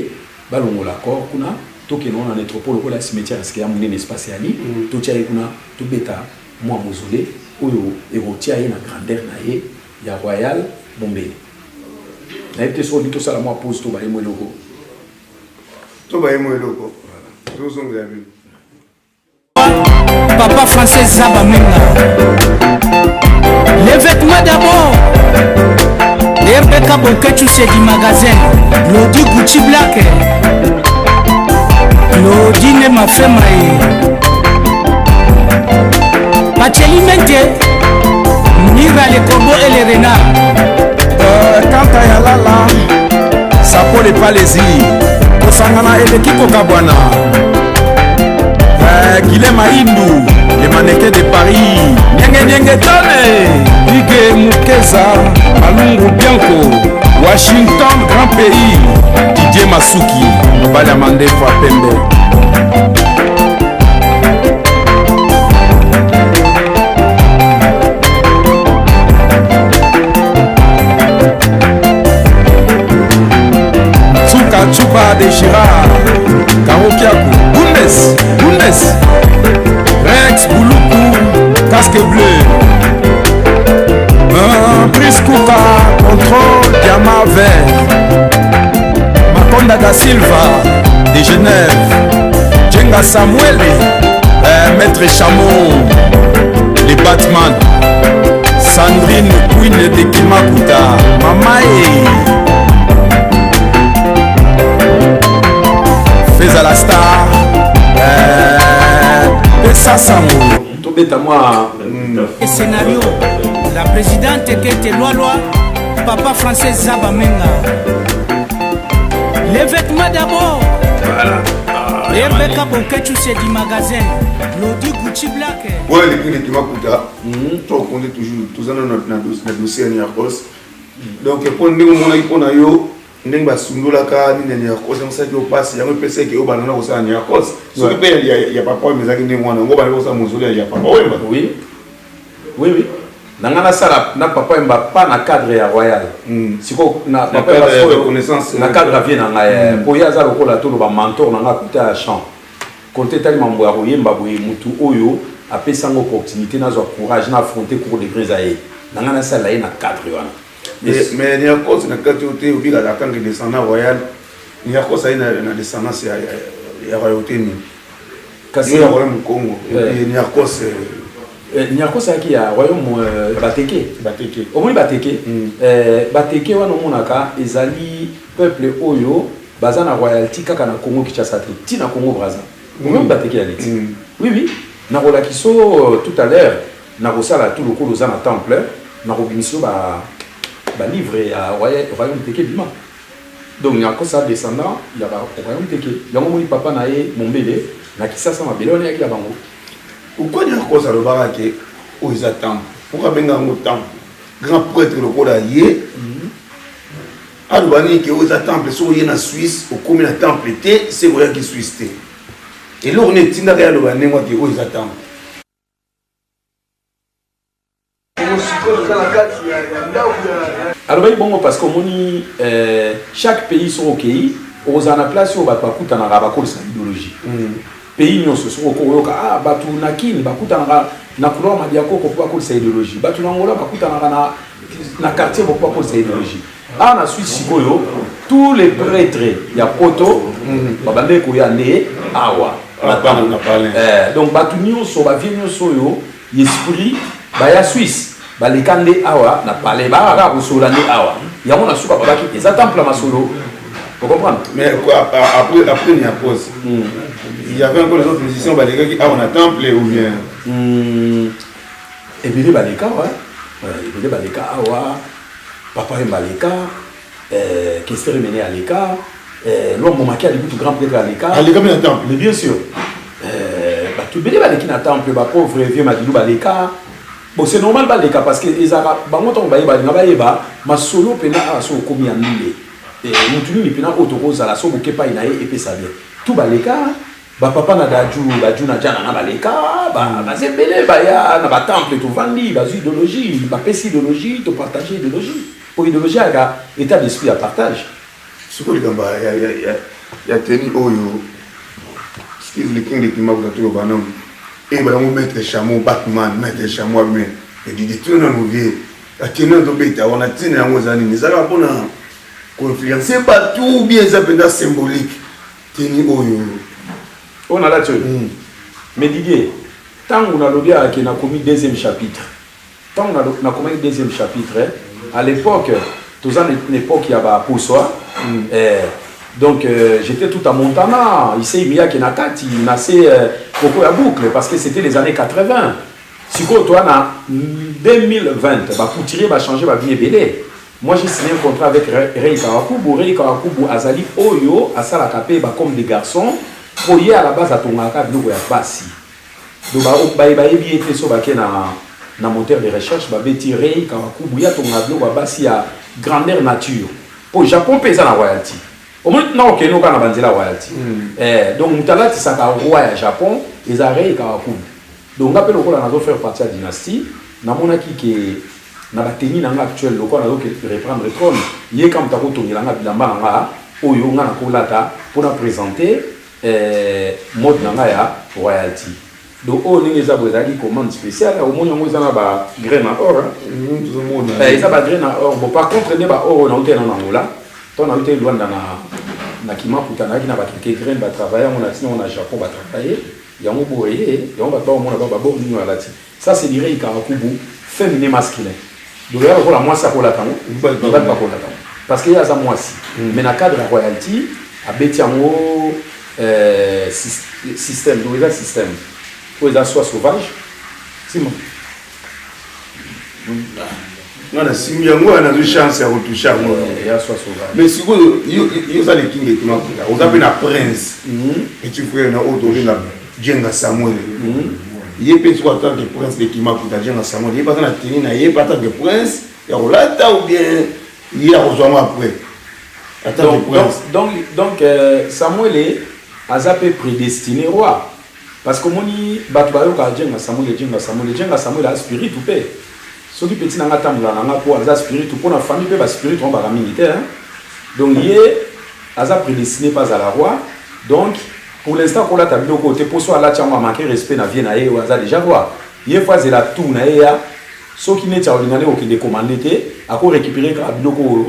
balongo l'accord kuna to ke non en métropole ko la cimetière est-ce qu'il y a mon espace yani to tia kuna to beta moi mausolée oyo et rotia na grandeur na ye ya royal bombé. Na été sur tout ça la moi pose to ba yemo loko. To ba yemo loko. To son gabi. Papa français Zabamenga. Les vêtements d'abord. Rebecca Boketu c'est du magasin. Lodi Gucci Black. Lodi ne m'a fait maïe. Pacheli Mente. Mira les corbeaux et les renards. Quand à Yalala, ça pour les Palaisis. Osangana et l'équipe au Kabwana. Guilhem Aïndou, les mannequins de Paris. Nyenge Tane, Ige Mukeza, Alungu Bianco, Washington, grand pays. Didier Masuki, Balamande Fapembe. Tsuka de Girard, Karokiakou, Bundes, Rex Bouloukou, casque bleu, Brice Kouka, contrôle, diamant vert, Makonda da Silva, de Genève, Djenga Samuel, Maître Chameau, les Batman, Sandrine Queen de Kimakuta, Mamae. À la star et ça Samo le scénario la présidente qui était loi Papa français Zabamenga Les vêtements d'abord. Voilà. RBK Bonketu, c'est du magasin. Lodi Gucci Black. Ouais, les prix de Kimakuta, on connaît toujours, tout ça dans notre dossier à Niakos. Donc, pour nous, on a eu ndenge basundolaka nini Niakos, on sait que passe, il y a un PC qui est au banana au sein Niakos. Ce qui paye, il y a papa, mais il y a un on va aller au sein Mozolé, il y a papa. Oui, oui, oui. Nangana sala na papa mba pas na cadre ya royal. Siko na papa ba reconnaissance na cadre vient na pour ya za lokola to ba mentor na côté à champ. Côté tellement mambo ya koyemba boye mutu oyo apesa ngo opportunité na zo courage na affronter cours de grésaé. Nangana sala na cadre wana. Mais il y a cause na cadre oté obi la kanga descendant royal. Il y a cause na descendance ya royauté ni. Kasi ya royaume Congo. Il y a cause Niakosaki ya royaume Bateke. Au moins Bateke. Bateke wana monaka ezali peuple oyo baza na royauté kaka na Congo Kinshasa ti na Congo Brazza. Même Bateke ya leti. Oui oui. Na relakiso tout à l'heure na kosala tout le cours na temple na robinso ba livre ya royaume Teke bima. Donc Niakos a descendant ya ba royaume Teke. Yango moni papa na ye Mombele na Kisasa mabele wana yaki ya bango. Pourquoi dire quoi ça le baraque où ils attendent? Pourquoi bien un temps? Grand prêtre le code aillé. Albanie qui aux attendent sur y en Suisse au combien de temple était c'est vrai qui Suisse était. Et là on est tinda le Albanie moi qui aux attendent. Alors bon parce que chaque pays sont ok aux en place au bakuta na rabako sa idéologie. Pays nyonso soko koyoka batu nakini bakutana na couleur madiako ko kwa sa idéologie batu na ngola bakutana na quartier ko kwa sa idéologie na Suisse sikoyo tous les prêtres ya poto babande ko ya né awa na parler donc batu nyonso ba vie nyonso yo esprit ba ya Suisse ba lekande awa na parler ba ka ko solande awa ya mona suka babaki eza temple masolo. Vous comprenez? Mais quoi, après il y a pause. Il y avait encore les autres musiciens qui on a temple ou bien. Et puis les baleka, ouais. Et les baleka, papa est baleka, Kester est mené à l'écart, l'homme m'a dit tout grand prêtre à l'écart. À l'écart, mais temple. Mais bien sûr. Tout le monde qui n'a temple, ma pauvre vieux m'a dit baleka. Bon, c'est normal baleka parce que les arabes, ma solo pena à son commis en l'île. Et nous pena autorosa la sobo kepa inae et pesa bien tout baleka ba papa na daju na jana na baleka ba zembele ba ya na ba temple to vandi ba idéologie ba pesi idéologie to partager idéologie pour idéologie aga état d'esprit à partage ce que le gamba ya teni oyo excuse le king de Kimakuta to banam et ba mo mettre chameau Batman mettre chameau mais et dit tout na nous vie a teni do beta on a teni na ngozani ni zaka bona influencer partout bien ça peut être symbolique teni oyo on a là-dessus mais Didier tant on a lobby à qui n'a commis deuxième chapitre tant on a commis deuxième chapitre à l'époque tous en l'époque il y a ba Poussoa donc j'étais tout à Montana ici il y a qui n'a kati nasé Coco à boucle parce que c'était les années 80 si quoi toi na 2020 ba pour tirer va changer va bien belé. Moi j'ai signé un contrat avec Rei Kawakubu. Rei Kawakubu Azali Oyo, Asala Kapé, comme des garçons, pour y à la base à ton marquage, nous voyons pas si. Donc, il était sur na moteur de recherche, Betty Rei Kawakubu, il y a ton marquage, à grandeur nature. Pour Japon, paysan la royalty. Au moins, non, ok, nous avons bandé la royalty. Donc, nous avons dit ça roi à Japon, et ça Rei Kawakubu. Donc, on appelle le rôle à faire partie de la dynastie. Nous avons dit na bateni nanga actuel loko na loke reprendre trône yé comme ta kotongi nanga bilamba nanga oyo nga na kolata pour présenter mode nanga ya royalty donc on ningi za bozali commande spéciale au moins ngo za na ba grain à or tout le monde ça ba grain à or bon par contre ne ba or na hôtel na Angola ton na hôtel Luanda na Kimakuta na ba quelques grains ba travailler on a sinon on a Japon ba travailler yango boye yango ba ba on ba bo ni na lati ça c'est dirait Kawakubu féminin masculin. Donc, la moi ça pour l'attendre, parce qu'il y a ça moi aussi. Mais dans le cadre de la royalty, à Betiamo système, donc il y a système. Il y a soit sauvage, Simon. ngana simi yango ana zo chance ya retoucher moi ya soit sauvage mais si vous yo ça les king et comment on appelle un prince et tu frère na autour na Jenga Samuel il peut soit tant que prince de Kimakuta Jenga Samuel il pas na tenir na il pas tant que prince ya olata ou bien il y a rejoint après donc Samuel est azapé prédestiné roi parce que moni batbayo ka Jenga Samuel a spirit ou paix ceux qui petit nanga tamula nanga pour aza spirit pour na famille pe ba spirit on ba militaire donc il est aza prédestiné pas à la roi donc pour l'instant pour la table de côté pour soit là tu as manqué respect na vie na ye aza déjà roi il faut faire la tour na ya ceux qui n'est pas ordinaire au qui de commander à quoi récupérer ka biloko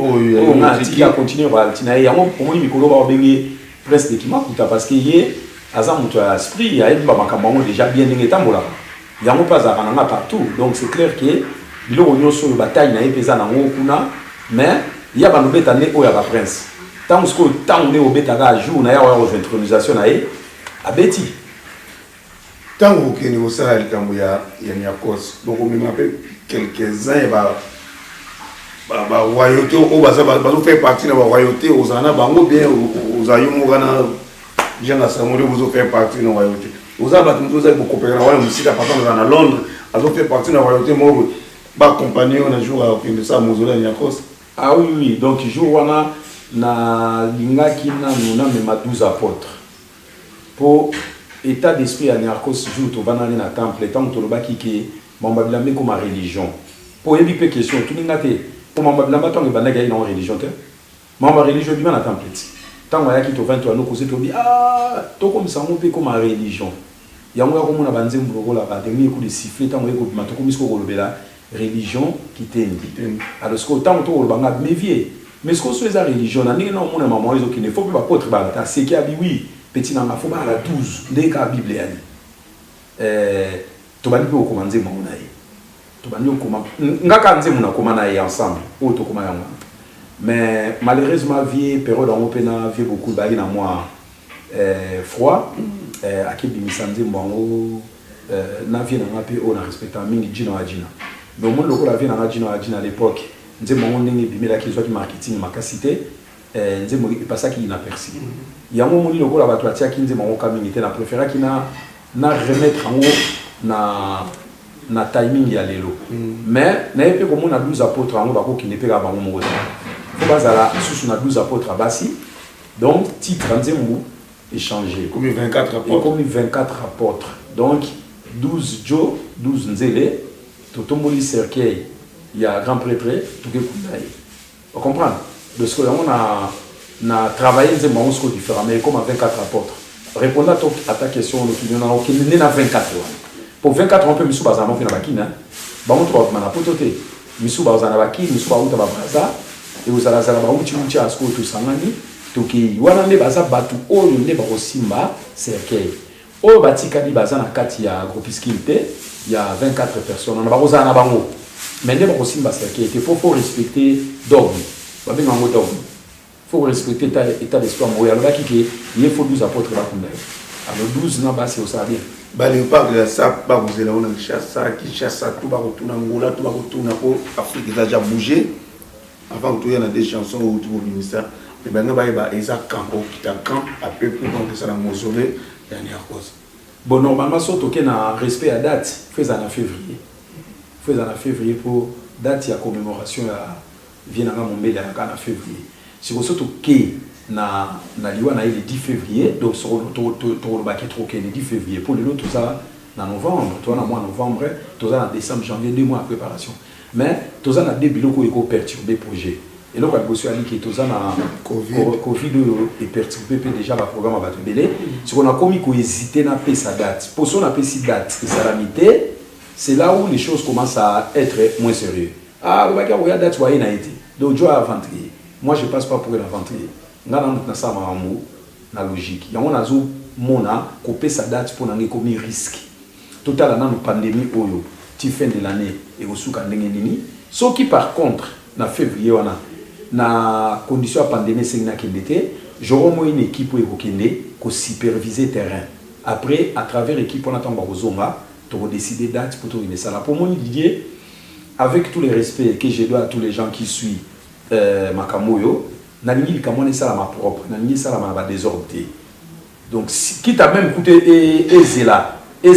on a dit à continuer va tina ya mo pour moi mikolo ba bengi presque de Kimakuta parce que ye aza muto ya esprit ya ba makambo déjà bien ndenge tambola ya mo pas za kananga partout donc c'est clair que biloko nyonso yo bataille na ye peza na ngo kuna mais ya ba nobeta ne o ya ba prince tant ce que tant ne obeta ga jour na ya wa intronisation na ye abeti tant que ni osala likambo ya Niakos donc on me rappelle quelques-uns ba royauté o baza ba faire partie na ba royauté ozana bango bien ozayumogana Jenga Samuel vous faire partie na royauté ozaba tuzoza ko coopérer na wa musika papa na Londres azo faire partie na royauté mo ba accompagner on a jour à de ça mausolée Niakos ah oui donc jour wana na lingaki na nuna mema 12 apôtres pour état d'esprit à Niakos jour to vanani na temple tant to lobaki ke mamba bilambe comme religion pour yebi pe question tout ngate pour mamba bilamba tant que banaga ina religion te mamba religion bi na temple tant ya ki to 20 to no ko se to bi ah to comme ça mo pe comme religion yango ya ko mona banzembu lokola ba demi coup de sifflet tant ko bi matoko misko ko lobela religion qui t'aime alors ce que autant to ko banga mévier mais ce que soit la religion na ndenge na mona maman ils ne faut pas apôtre ba ta c'est qui a bi oui petit na faut ba la 12 ndenge ka bible yani to bani ko komanze mo na ye to bani ko koma ngaka nze mona koma na ye ensemble o to koma yango mais malheureusement vie période en opena vie beaucoup ba na moi froid akibi misanze mbango na vie na ngape o na respecta mingi jina wa jina donc mon lokola vie na jina à l'époque nze mbango ndenge bimela ki soit marketing makasité nze mo passa ki inaperçu yango moni lokola bato atia ki nze mbango kamingité na préféra ki na remettre en haut na timing ya lelo mais na epe ko mona 12 apôtres en haut bako ki ne peka bango mo faut bazala sous na 12 apôtres abasi donc titre nze mbu échangé comme 24 apôtres comme 24 apôtres donc 12 Joe 12 nzele totomboli cercueil il y a grand prêtre tout que kundaï vous comprenez de ce que on a travaillé nze mbango ce différent mais comme 24 apôtres répondant à ta question nous on a aucun né na 24 pour 24 on peut misu bazana fait na bakina bango to ba na potote misu bazana bakini misu ba uta ba braza et vous allez ba uti à ce que tout sangani toki wana nde baza batu oyo nde ba kosimba cercueil oyo batikali baza na kati ya groupusculité il y a 24 personnes on ba kozana na bango mais nde ba kosimba cercueil il faut respecter dogme ba benga ngo dogme faut respecter état d'esprit mo ya lobaki ke il faut 12 apôtres ba kunda alors 12 na basi au ça bien bali pas que ça ba vous là on a chasse tout ba retourner ngola tout ba retourner pour Afrique ça déjà bougé avant que tu y a des chansons autour du ministère et ben nga ba eza camp au kita camp à peu près donc ça la mausolée dernière cause bon normalement surtout qu'il y a un respect à date faisant en février pour date ya commémoration ya vient na mombele en février c'est surtout que na liwa na le 10 février donc sur le baquet trop le 10 février pour le tout ça en novembre toi en mois novembre tout ça en décembre janvier 2 mois de préparation mais tout ça na des biloko eko perturber projet et donc on a dit que tout ça na covid est perturbé déjà le programme va te belé ce qu'on a commis qu'on hésiter na payer sa date pour son appeler si date et salamité c'est là où les choses commencent à être moins sérieux ah le baquet regarde date voyez na été donc je aventurier moi je passe pas pour l'aventurier na ça na logique yango nazo mona couper sa date pour nangi comme risque total na pandémie oyo ti fin de l'année et au souka ndenge nini ce qui par contre na février wana na condition de pandémie c'est na kendete j'aurai une équipe pour ko superviser terrain après à travers équipe on attend ba kozonga to décider date pour tourner ça là pour mon Didier avec tous les respects que je dois à tous les gens qui suivent Makamoyo, Nalingi Likamone ça la ma propre, Nalingi ça la ma désordre. Donc, qui t'a même coûté Ezela, je ne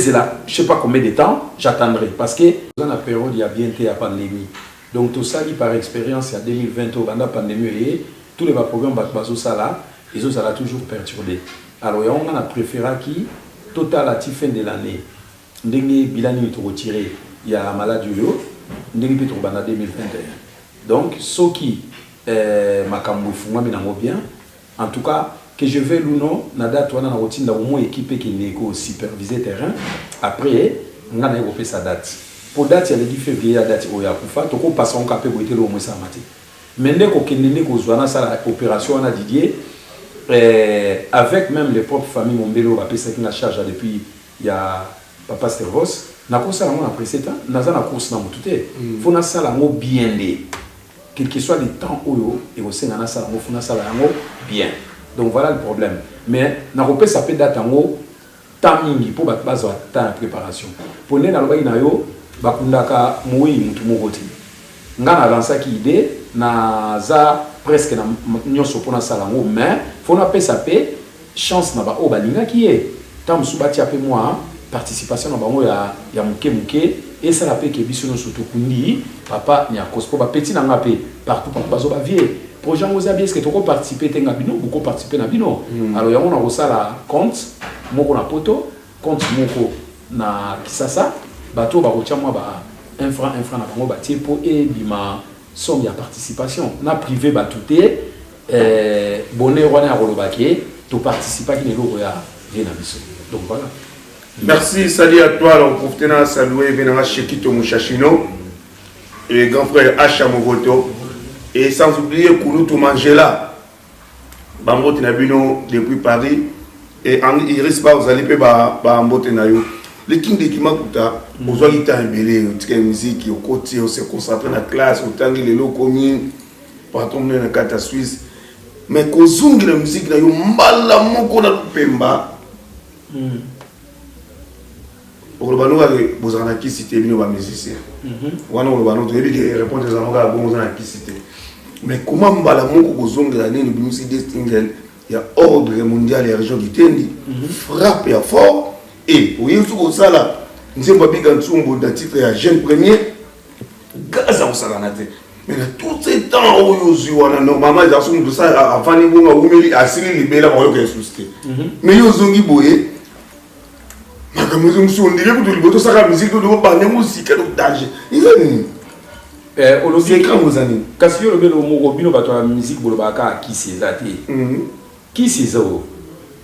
sais pas combien de temps, j'attendrai. Parce que dans la période, il y a bien été la pandémie. Donc, tout ça, par expérience, il y a 2020, pendant la pandémie, et tous les programmes ils ont toujours perturbé. Alors, on a préféré qui, total à la fin de l'année, Bilani est retiré, il y a la maladie, il y a 2021. Donc, ceux qui m'ont bien, en tout cas, que je vais ou non, nada toi na routine au moins équipé qui négo superviser terrain. Après, on a développé sa date. Pour date, il y a le 10 février, la date où il y a Koufa, tout le passant capé pour être au moins ça matin. Maintenant, qu'on ait qu'on soit ça opération à Didier, avec même les propres familles Mombelo, après ça qui la charge depuis il y a Papa Stervos, na course à la après 7 ans, na za na course na tout est. Faut na ça la mot bien né. Quel que soit le temps où et au sein na ça la mot faut na ça la mot bien. Donc voilà le problème. Mais na repé ça peut date en haut timing pour base temps de préparation. Pour ne na loba inayo bakundaka moyi mutu mokoti. Ngana dans ça qui idée na za presque na nyonso pona salango mais faut na pesa pe chance na ba o balinga qui est tam subati ape moi participation na bango ya muke et ça la pe ke biso no surtout kundi papa nya kospo ba petit na ngape partout pour bazo ba vie projet aux abies que tu peux participer tenga bino beaucoup participer na bino alors ya on a ça la compte moko na poto compte moko na kisasa bato ba kotia moi ba 1 franc na bango ba tie pour et bima somme ya participation na privé ba touté bonheur wana rolobake to participer qui ne lo ya na biso donc voilà. Merci, salut à toi. Alors, pour tenir à saluer Venara Shekito Mouchachino et grand frère Acha Mogoto. Et sans oublier Kouloutou Mangela. Bango Tinabino depuis Paris. Et il risque pas, vous allez pas Bambote Nayo. Le king de Kimakuta, vous avez été embellé, vous avez musique, au côté, on s'est concentré dans la classe, au temps les locaux communes, partout dans la carte suisse. Mais quand on la musique, il y a un moko na Pemba. Pour le banou, vous en avez qui cité, vous avez musicien. Vous avez répondu à la vous en avez qui cité. Mais comment on va la musique il y a ordre mondial et région du Tendi, frappe et fort. Et vous voyez tout ça là, nous avons pas de titre à jeune premier, gaz à Osalanate. Mais tout ce temps où normalement, ils ont tout ça avant les bons à Cyril Libéla, on va soucier. Mais ils ont dit, boye. Je me suis dit que la musique de parler musique danger. Ils ont dit quand vous avez parce que le Robino va la musique pour le baka qui c'est zaté. Qui c'est ça?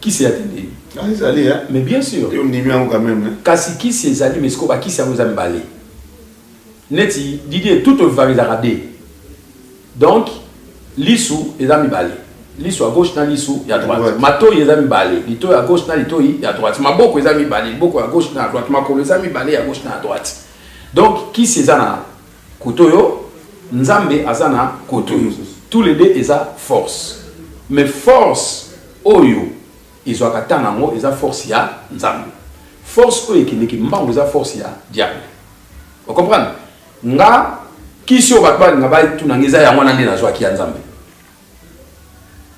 Qui c'est attendu? Mais bien sûr. On dit bien quand même. Kasi qui c'est zaté mais ce qu'on va qui c'est vous emballé. Neti Didier tout va les arader. Donc l'issou est amis balé. L'issue à gauche dans l'issue et à droite. Mato les amis balé. Lito à gauche dans lito et à droite. Ma beaucoup les amis balé. Beaucoup à gauche dans à droite. Ma les amis balé à gauche dans à droite. Donc qui c'est ça? Kotoyo, Nzambe azana Kotoyo. Tous les deux ils ont force. Mais force oyo ils ont katana ngo ils ont force ya Nzambe. Force oyo qui n'est pas ils ont force ya diable. Vous comprenez? Nga kisi o batba nga ba tu na ngeza ya mwana ndena zwa ki ya Nzambe.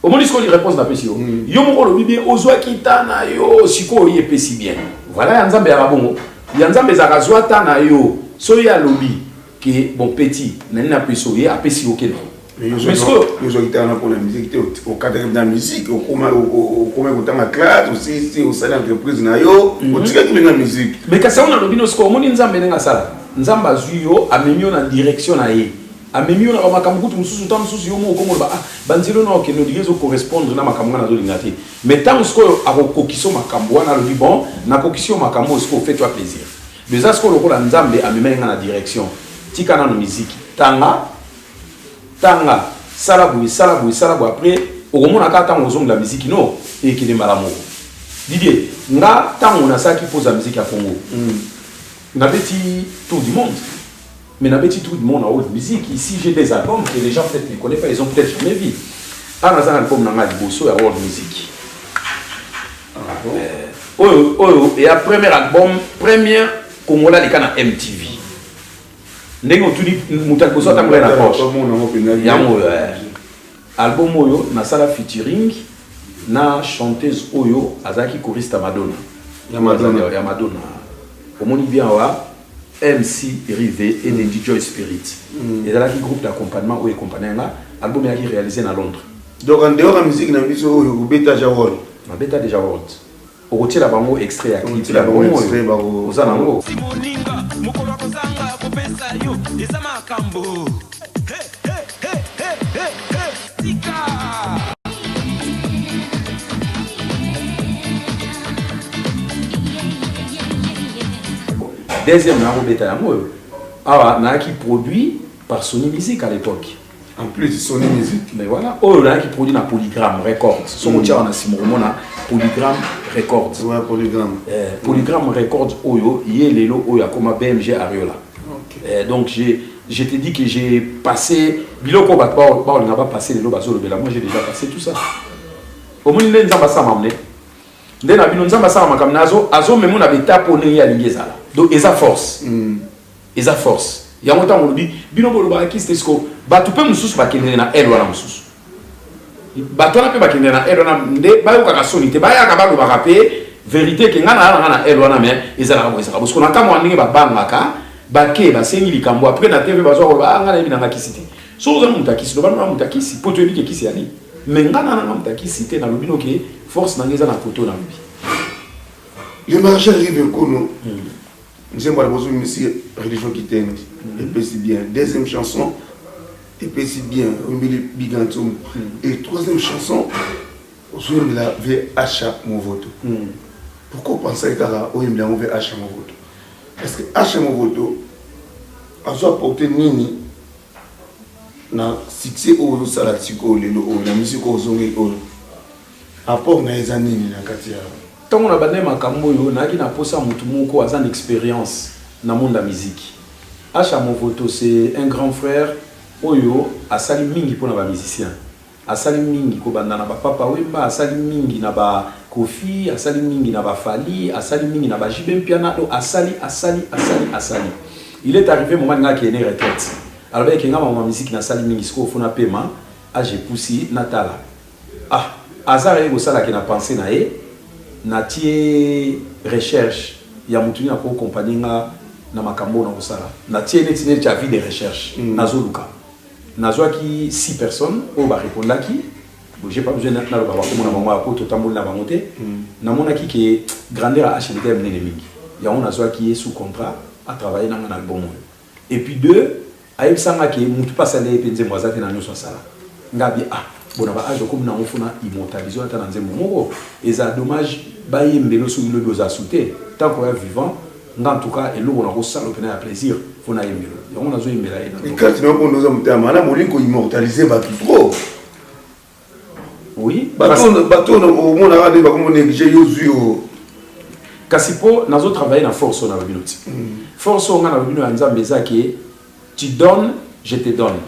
Au moins, il répond à la question. Yo moko lo bibi ozwa kitana yo siko ye pesi bien. Voilà Nzambe ya babongo. Nzambe za kazwa tana yo so ya lobi que bon petit nana peso ye apesi okelo. Mais yo kitana pour la musique au cadre de la musique au comment autant la classe aussi au salaire d'entreprise na yo au tika tout la musique. Mais ka ça on a lobi no siko moni Nzambe nga sala. Nzambe azuyo amemio na direction na ye. Amemio na makambutu mususu tam mususu yo mo komo ba banzilo na okeno digezo correspondre na makambo na zo lingati. Mais tant sko akokiso makambo na lobi bon na kokiso makambo sko fait toi plaisir. Déjà sko lokola Nzambe amemanga na direction. Tika na musique. Tanga salabu après okomona ka tango zongo la musique no et qui démarre mo. Didier, nga tango na ça qui pose la musique à Congo. Na petit tour du monde. Mais na petit tour du monde en haute musique ici j'ai des albums que les gens peut-être ne connaissent pas, ils ont peut-être jamais vu. Ah dans un album na Liboso ya world music. Et à premier album, premier Congola les canaux MTV. ndenge otuni moto aliboso atambola na poche yango album oyo nasala featuring na chanteuse oyo azalaki choriste Madonna ya Madonna omoni bien wa MC Rivé et Lady Joy Spirit ezalaki groupe d'accompagnement oyo accompagnanga album yaki réalisé na Londres. Donc en dehors de la musique, vous bêta déjà world. Ma bêta déjà world. Au côté la bango extrait à clip la bango extrait aux anango. Deuxième na bêta yango. Ah na qui produit par Sony Music à l'époque. En plus de Sony Music. Mais voilà, oh là qui produit na Polygram Records. Son tia on a Simon na Polygram Records. Ouais, Polygram. Polygram Records oyo yé lelo oyo comme BMG Ariola. Donc je te dis que j'ai passé biloko ba on n'a pas passé lelo bazo lobela. Moi j'ai déjà passé tout ça. Au moins les nzamba ça m'amener. Ndena bino nzamba ça makamna azo même on a beta poné ya lingezala. Donc eza force. Eza force. Il y a longtemps on dit bino boloba ki stesko batu pe mususu bakendele na elo na mususu batu na pe bakendele na elo na nde ba yo kaka sonité ba ya ka ba loba pe vérité ke ngana na elo na mais ezala ko ezala parce qu'on a kamo ndenge ba bangaka ba ke ba sengi likambo après na TV ba zo ba ngana ebina ngakisité so zo mutakisi loba na mutakisi poto ebi ke kisi ali mais ngana na mutakisi te na lobino ke force na ngeza na poto na lobi le marché arrive kono. Nous avons besoin de musique religion qui t'aime. Et puis c'est bien. Deuxième chanson, et puis c'est bien. Et troisième chanson, on la VHA mon vote. Pourquoi penser qu'à la OM la VHA mon vote? Est-ce que HA mon vote a apporté nini na succès au salatiko la musique au zongi au apport na les années na katia. Tant on a bandé makambo yo naki na posa mutu moko azan expérience na monde la musique. Acha Movoto c'est un grand frère oyo asali mingi pona ba musicien. Asali mingi ko banda na ba Papa Wemba, asali mingi na ba Kofi, asali mingi na ba Fali, asali mingi na ba Jibem Pianado, asali. Il est arrivé moment nga qui est né retraite. Alors ben kenga ma musique na sali mingi sko fona paiement, a j'ai poussé natala. Ah, azare go sala ki na pensé na e na tie recherche ya mutuni na ko compagnie nga na makambo na osala na tie netine tu as vu des recherches nazoluka nazwa ki 6 personnes au ba répondaki bon j'ai pas besoin na lo ba ko na mama ko to tambola na bangote na mona ki ke grandeur HMDM ne mingi ya on nazwa ki est sous contrat à travailler dans un album et puis deux aïe sanga ki mutu pasale penze mwazate na nyoso sala ngabi ah bon aba age comme na ofuna immortaliser ata na nzembo moko et ça dommage ba yembelo so ile doza souté tant qu'on est vivant en tout cas et l'eau on a reçu le plaisir faut na yembelo on a zo yembela et quand tu nous nous amtama na molinko immortaliser ba trop oui bateau au monde a ba comme négliger yozuo kasipo nazo travailler na force na babinoti force on a na babino ya nzambe ezaki tu donnes je te donne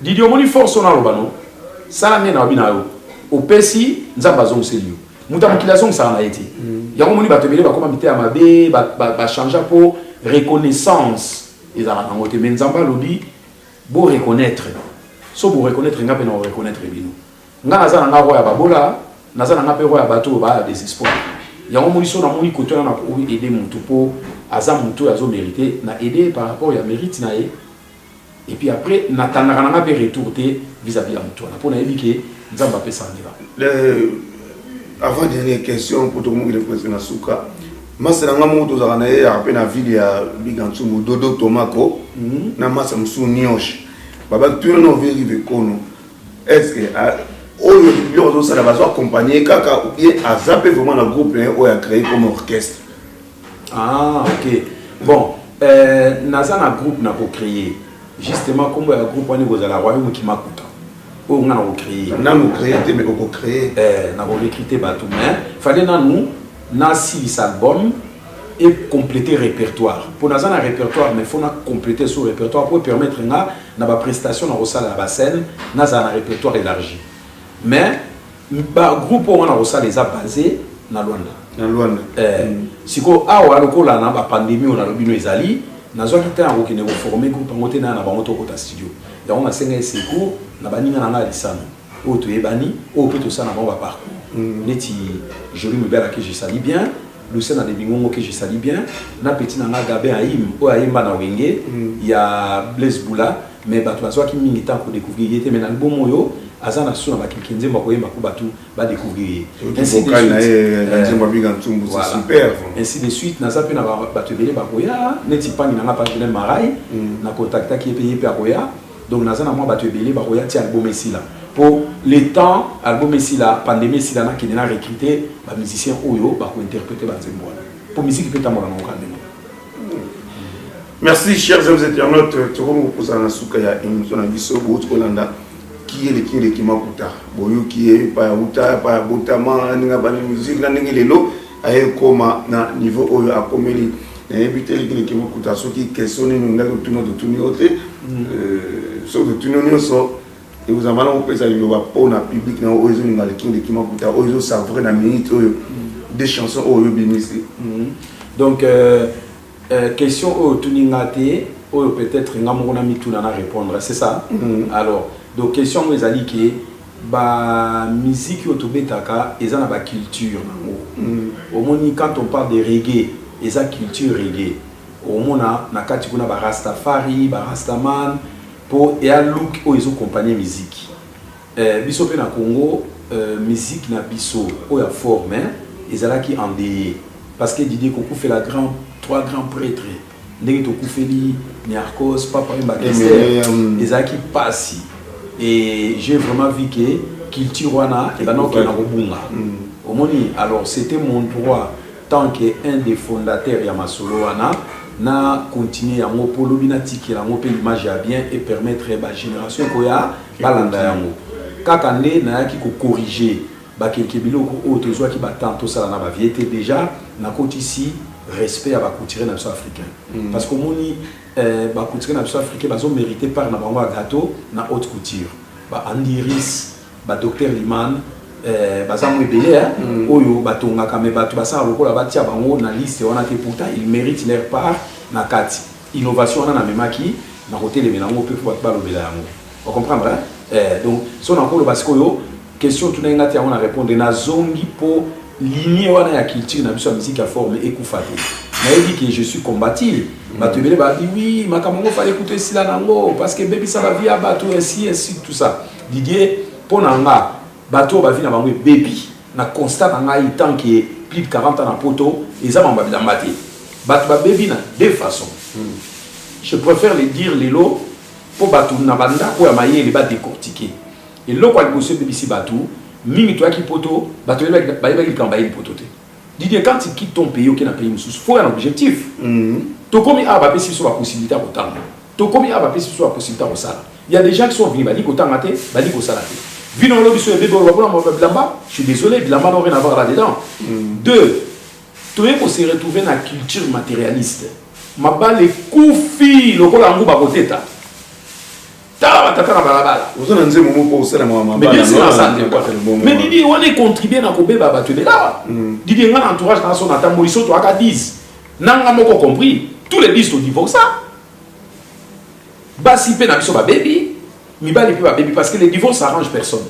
didio moni force on a lobano sala ne na babina yo opesi nzamba zo mselio mutamukilation ça na été yango moni bato bele ba koma mité ya mabe ba changer pour reconnaissance ezala na ngote mais nzamba lobi bo reconnaître so bo reconnaître ngape na reconnaître bino nga nazana nga roya babola nazana nga pe roya bato ba désespoir yango moni so na moni koto na ko aider mutu po aza mutu azo mériter na aider par rapport ya mérite na e et puis après natandaka nga pe retourner vis-à-vis ya mutu na pona ebike nzamba pe sandira avant dernière question pour tout le monde qui est présent na suka masa nga moto za na ya pe na ville ya Bigantu Dodo Tomako na masa msu nyosh baba tu no vérifier kono est-ce que oyo yo ça va accompagner kaka ou bien azape vraiment le groupe o a créé comme orchestre. Ah OK bon nazana groupe na ko créer justement comme un groupe on est aux la royaume qui makuta on a créé na nous créer mais on créer na ko recruter batou mais fallait na nous na 6 albums et compléter répertoire pour nazana répertoire mais faut na compléter ce répertoire pour permettre na ba prestation na rosala la scène nazana répertoire élargi mais ba groupe on a rosala les a basé na Luanda na Luanda siko awa lokola na ba pandémie on a lobino ezali nazwa kita ko kine ko former groupe ngote na bango to kota studio ya on a senga secours na baninga na ngali sana o to ebani o peut to sana ba parcours neti joli mobile que je salue bien Lucien de Bingongo que je salue bien na petit na Gabé Aïm o Aïmba na Wenge il y a Blaise Boula mais bato bazwa ki mingi temps pour découvrir était mais na bon moyo azana suna ba kikenze mbako yema ko batu ba découvrir ainsi de suite na zape na bato belé ba koya neti pangi na pa Julien Marai na contacta qui payé pa koya donc na zana moi bato belé ba koya ti album ici là pour les temps album ici là pandémie ici là qui n'a recruté ba musicien oyo ba ko interpréter ba nzembo pour musique peut tamona na okande. Merci chers amis internautes, tu vous à la soukaya émission na biso bout Olanda qui est l'équipe qui makuta boyo qui est pas uta pas botama ninga ba musique na ndenge lelo aye koma na niveau oyo akomeli na ebité l'équipe qui makuta soki question ni nga ko tuno de tuni ote so de tuni no so et vous avez on peut ça il va pour na public na oyo ninga l'équipe qui makuta oyo savourer na minute oyo des chansons oyo binisi donc question au tuningate ou peut-être ngamona mituna na répondre c'est ça alors donc question mes ali qui ba musique au tobetaka eza na ba culture au moni quand on parle de reggae eza culture reggae au mona na kati kuna ba rastafari ba rastaman pour et à look o ils accompagner musique biso pe na Congo musique na biso o ya forme ezala qui en des parce que Didier Koko fait la trois grands prêtres ndenge to kufeli Niarkos papa Mbakester ezaki passi et j'ai vraiment vu que culture wana et bana okena kobunga omoni alors c'était mon droit tant que un des fondateurs ya masolo wana na continuer yango polo binatiki yango pe image ya bien et permettre ba génération koya balanda yango kaka nde na yaki ko corriger ba quelques biloko o tozwa ki batanto sala na ba viete déjà na côté ici respect à la couture africain parce que moni ba couture africain bazo mérité par na bango gâteau na haute couture ba Andiris ba docteur Liman bazamu ebele oyo batonga kame batu basala lokola batia bango na liste wana te pourtant ils méritent leur part na kati innovation wana na memaki na côté les melango pe pour ba lobela yango on comprendre donc son encore parce que yo question tout na ngati on a répondre na zongi po lignée wana ya culture na biso musique à forme ekufate na dit que je suis combatif batubele ba dit oui makamongo fallait écouter cela nango parce que baby ça va via bateau ainsi tout ça Didier ponanga bateau ba vie na bango baby na constat nga tant que plus de 40 ans na poto eza mamba bilamba te bato ba baby na deux façons je préfère les dire les lots pour bato na banda ko ya maye les ba décortiquer et lo kwa liboso baby si bato mingi toi qui poto bato ba ki kamba il poto te Didier quand tu quittes ton pays aucun pays mususu faut un objectif to komi a ba pesi so ba possibilité ko tanga to komi a ba pesi so ba possibilité ko sala il y a des gens qui sont venus bali ko tanga te bali ko sala te vino lo biso bébé on va prendre bilamba je suis désolé bilamba n'a rien à voir là dedans deux tu es pour se retrouver dans la culture matérialiste ma balle koufi le kola ngo ba koteta mais Didi on est contribué na ko beba bato de là Didi nga entourage dans son atambo iso to aka 10 nanga moko compris tous les 10 au divorce basi pe na biso ba baby mi bali pe ba baby parce que les divorces arrange personne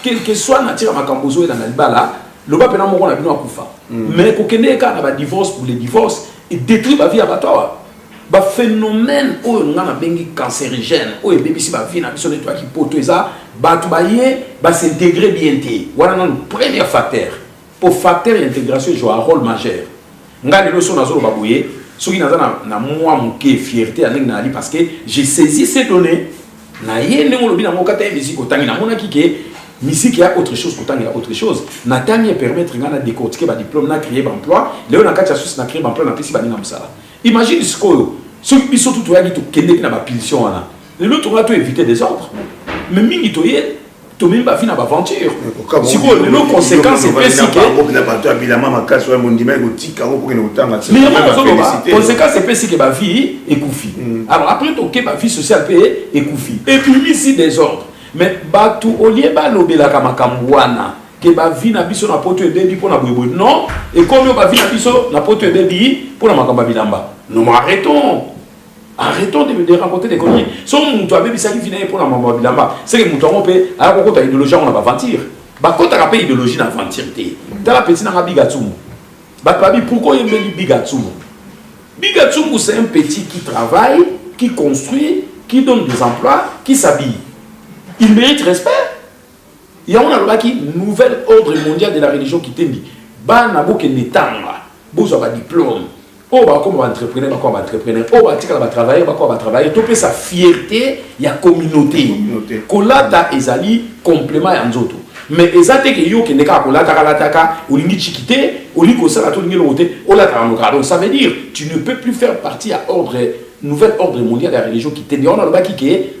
quel que soit nature makambozo dans libala le ba pe na moko na bino akufa mais ko kende ka na ba divorce pour les divorces et détruire ba vie à batoa ba phénomène o ngana bengi cancérigène o baby si ba vie na biso netoi ki poto eza ba tu ba ye ba s'intégrer bien té wana na premier facteur pour facteur d'intégration joue un rôle majeur ngani lo so na zo ba boye soki naza na moi muke fierté avec na ali parce que j'ai saisi ces données na ye ndenge lobi na mokata musique otangi na mona kike musique ya autre chose kotangi ya autre chose na tangi permettre ngana décortiquer ba diplôme na créer ba emploi léo na kati ya source na créer ba emploi na pesi ba ninga musala imagine ce que soki biso tout toyaki to kende na ba pulsion wana lelo to va to éviter des ordres mais mingi to ye to même ba fina ba aventure si ko lelo conséquence est pesique na ba to abilama makasi wa mondima ko tika ko kene otanga mais la conséquence est pesique ba vie ekufi alors après to ke ba vie sociale pe ekufi et puis ici des ordres mais ba tout au lieu ba lobela ka makamwana que ba vie na biso na poto ebebi pour na boyeboy non et comme ba vie na biso na poto ebebi pour na makamba bilamba nous arrêtons Arrêtons de raconter des conneries. Si on doit bien ça qui vient pour la maman bilamba, c'est que mon peut alors qu'on a idéologie on va mentir. Bah quand tu as pas idéologie na mentir té. Dans la petite na bigatsum. Bah papi pourquoi il met bigatsum? Bigatsum c'est un petit qui travaille, qui construit, qui donne des emplois, qui s'habille. Il mérite respect. Il y a un qui nouvel ordre mondial de la religion qui t'est dit. Bah na boke netanga. Vous avez un diplôme. Oh, bah, comme entrepreneur, bah, comme entrepreneur. Oh, bah, tu vas travailler, bah, comme travailler. Tu peux sa fierté, il y a communauté. Kolata ezali complément à nzoto. Mais ezate que yo qui n'est pas kolata kalataka, ou lingi chikite, ou lingi kosala to lingi lote, ou la taranokra. Donc ça veut dire, tu ne peux plus faire partie à ordre nouvel ordre mondial de la religion qui t'est dit. On a le bas qui est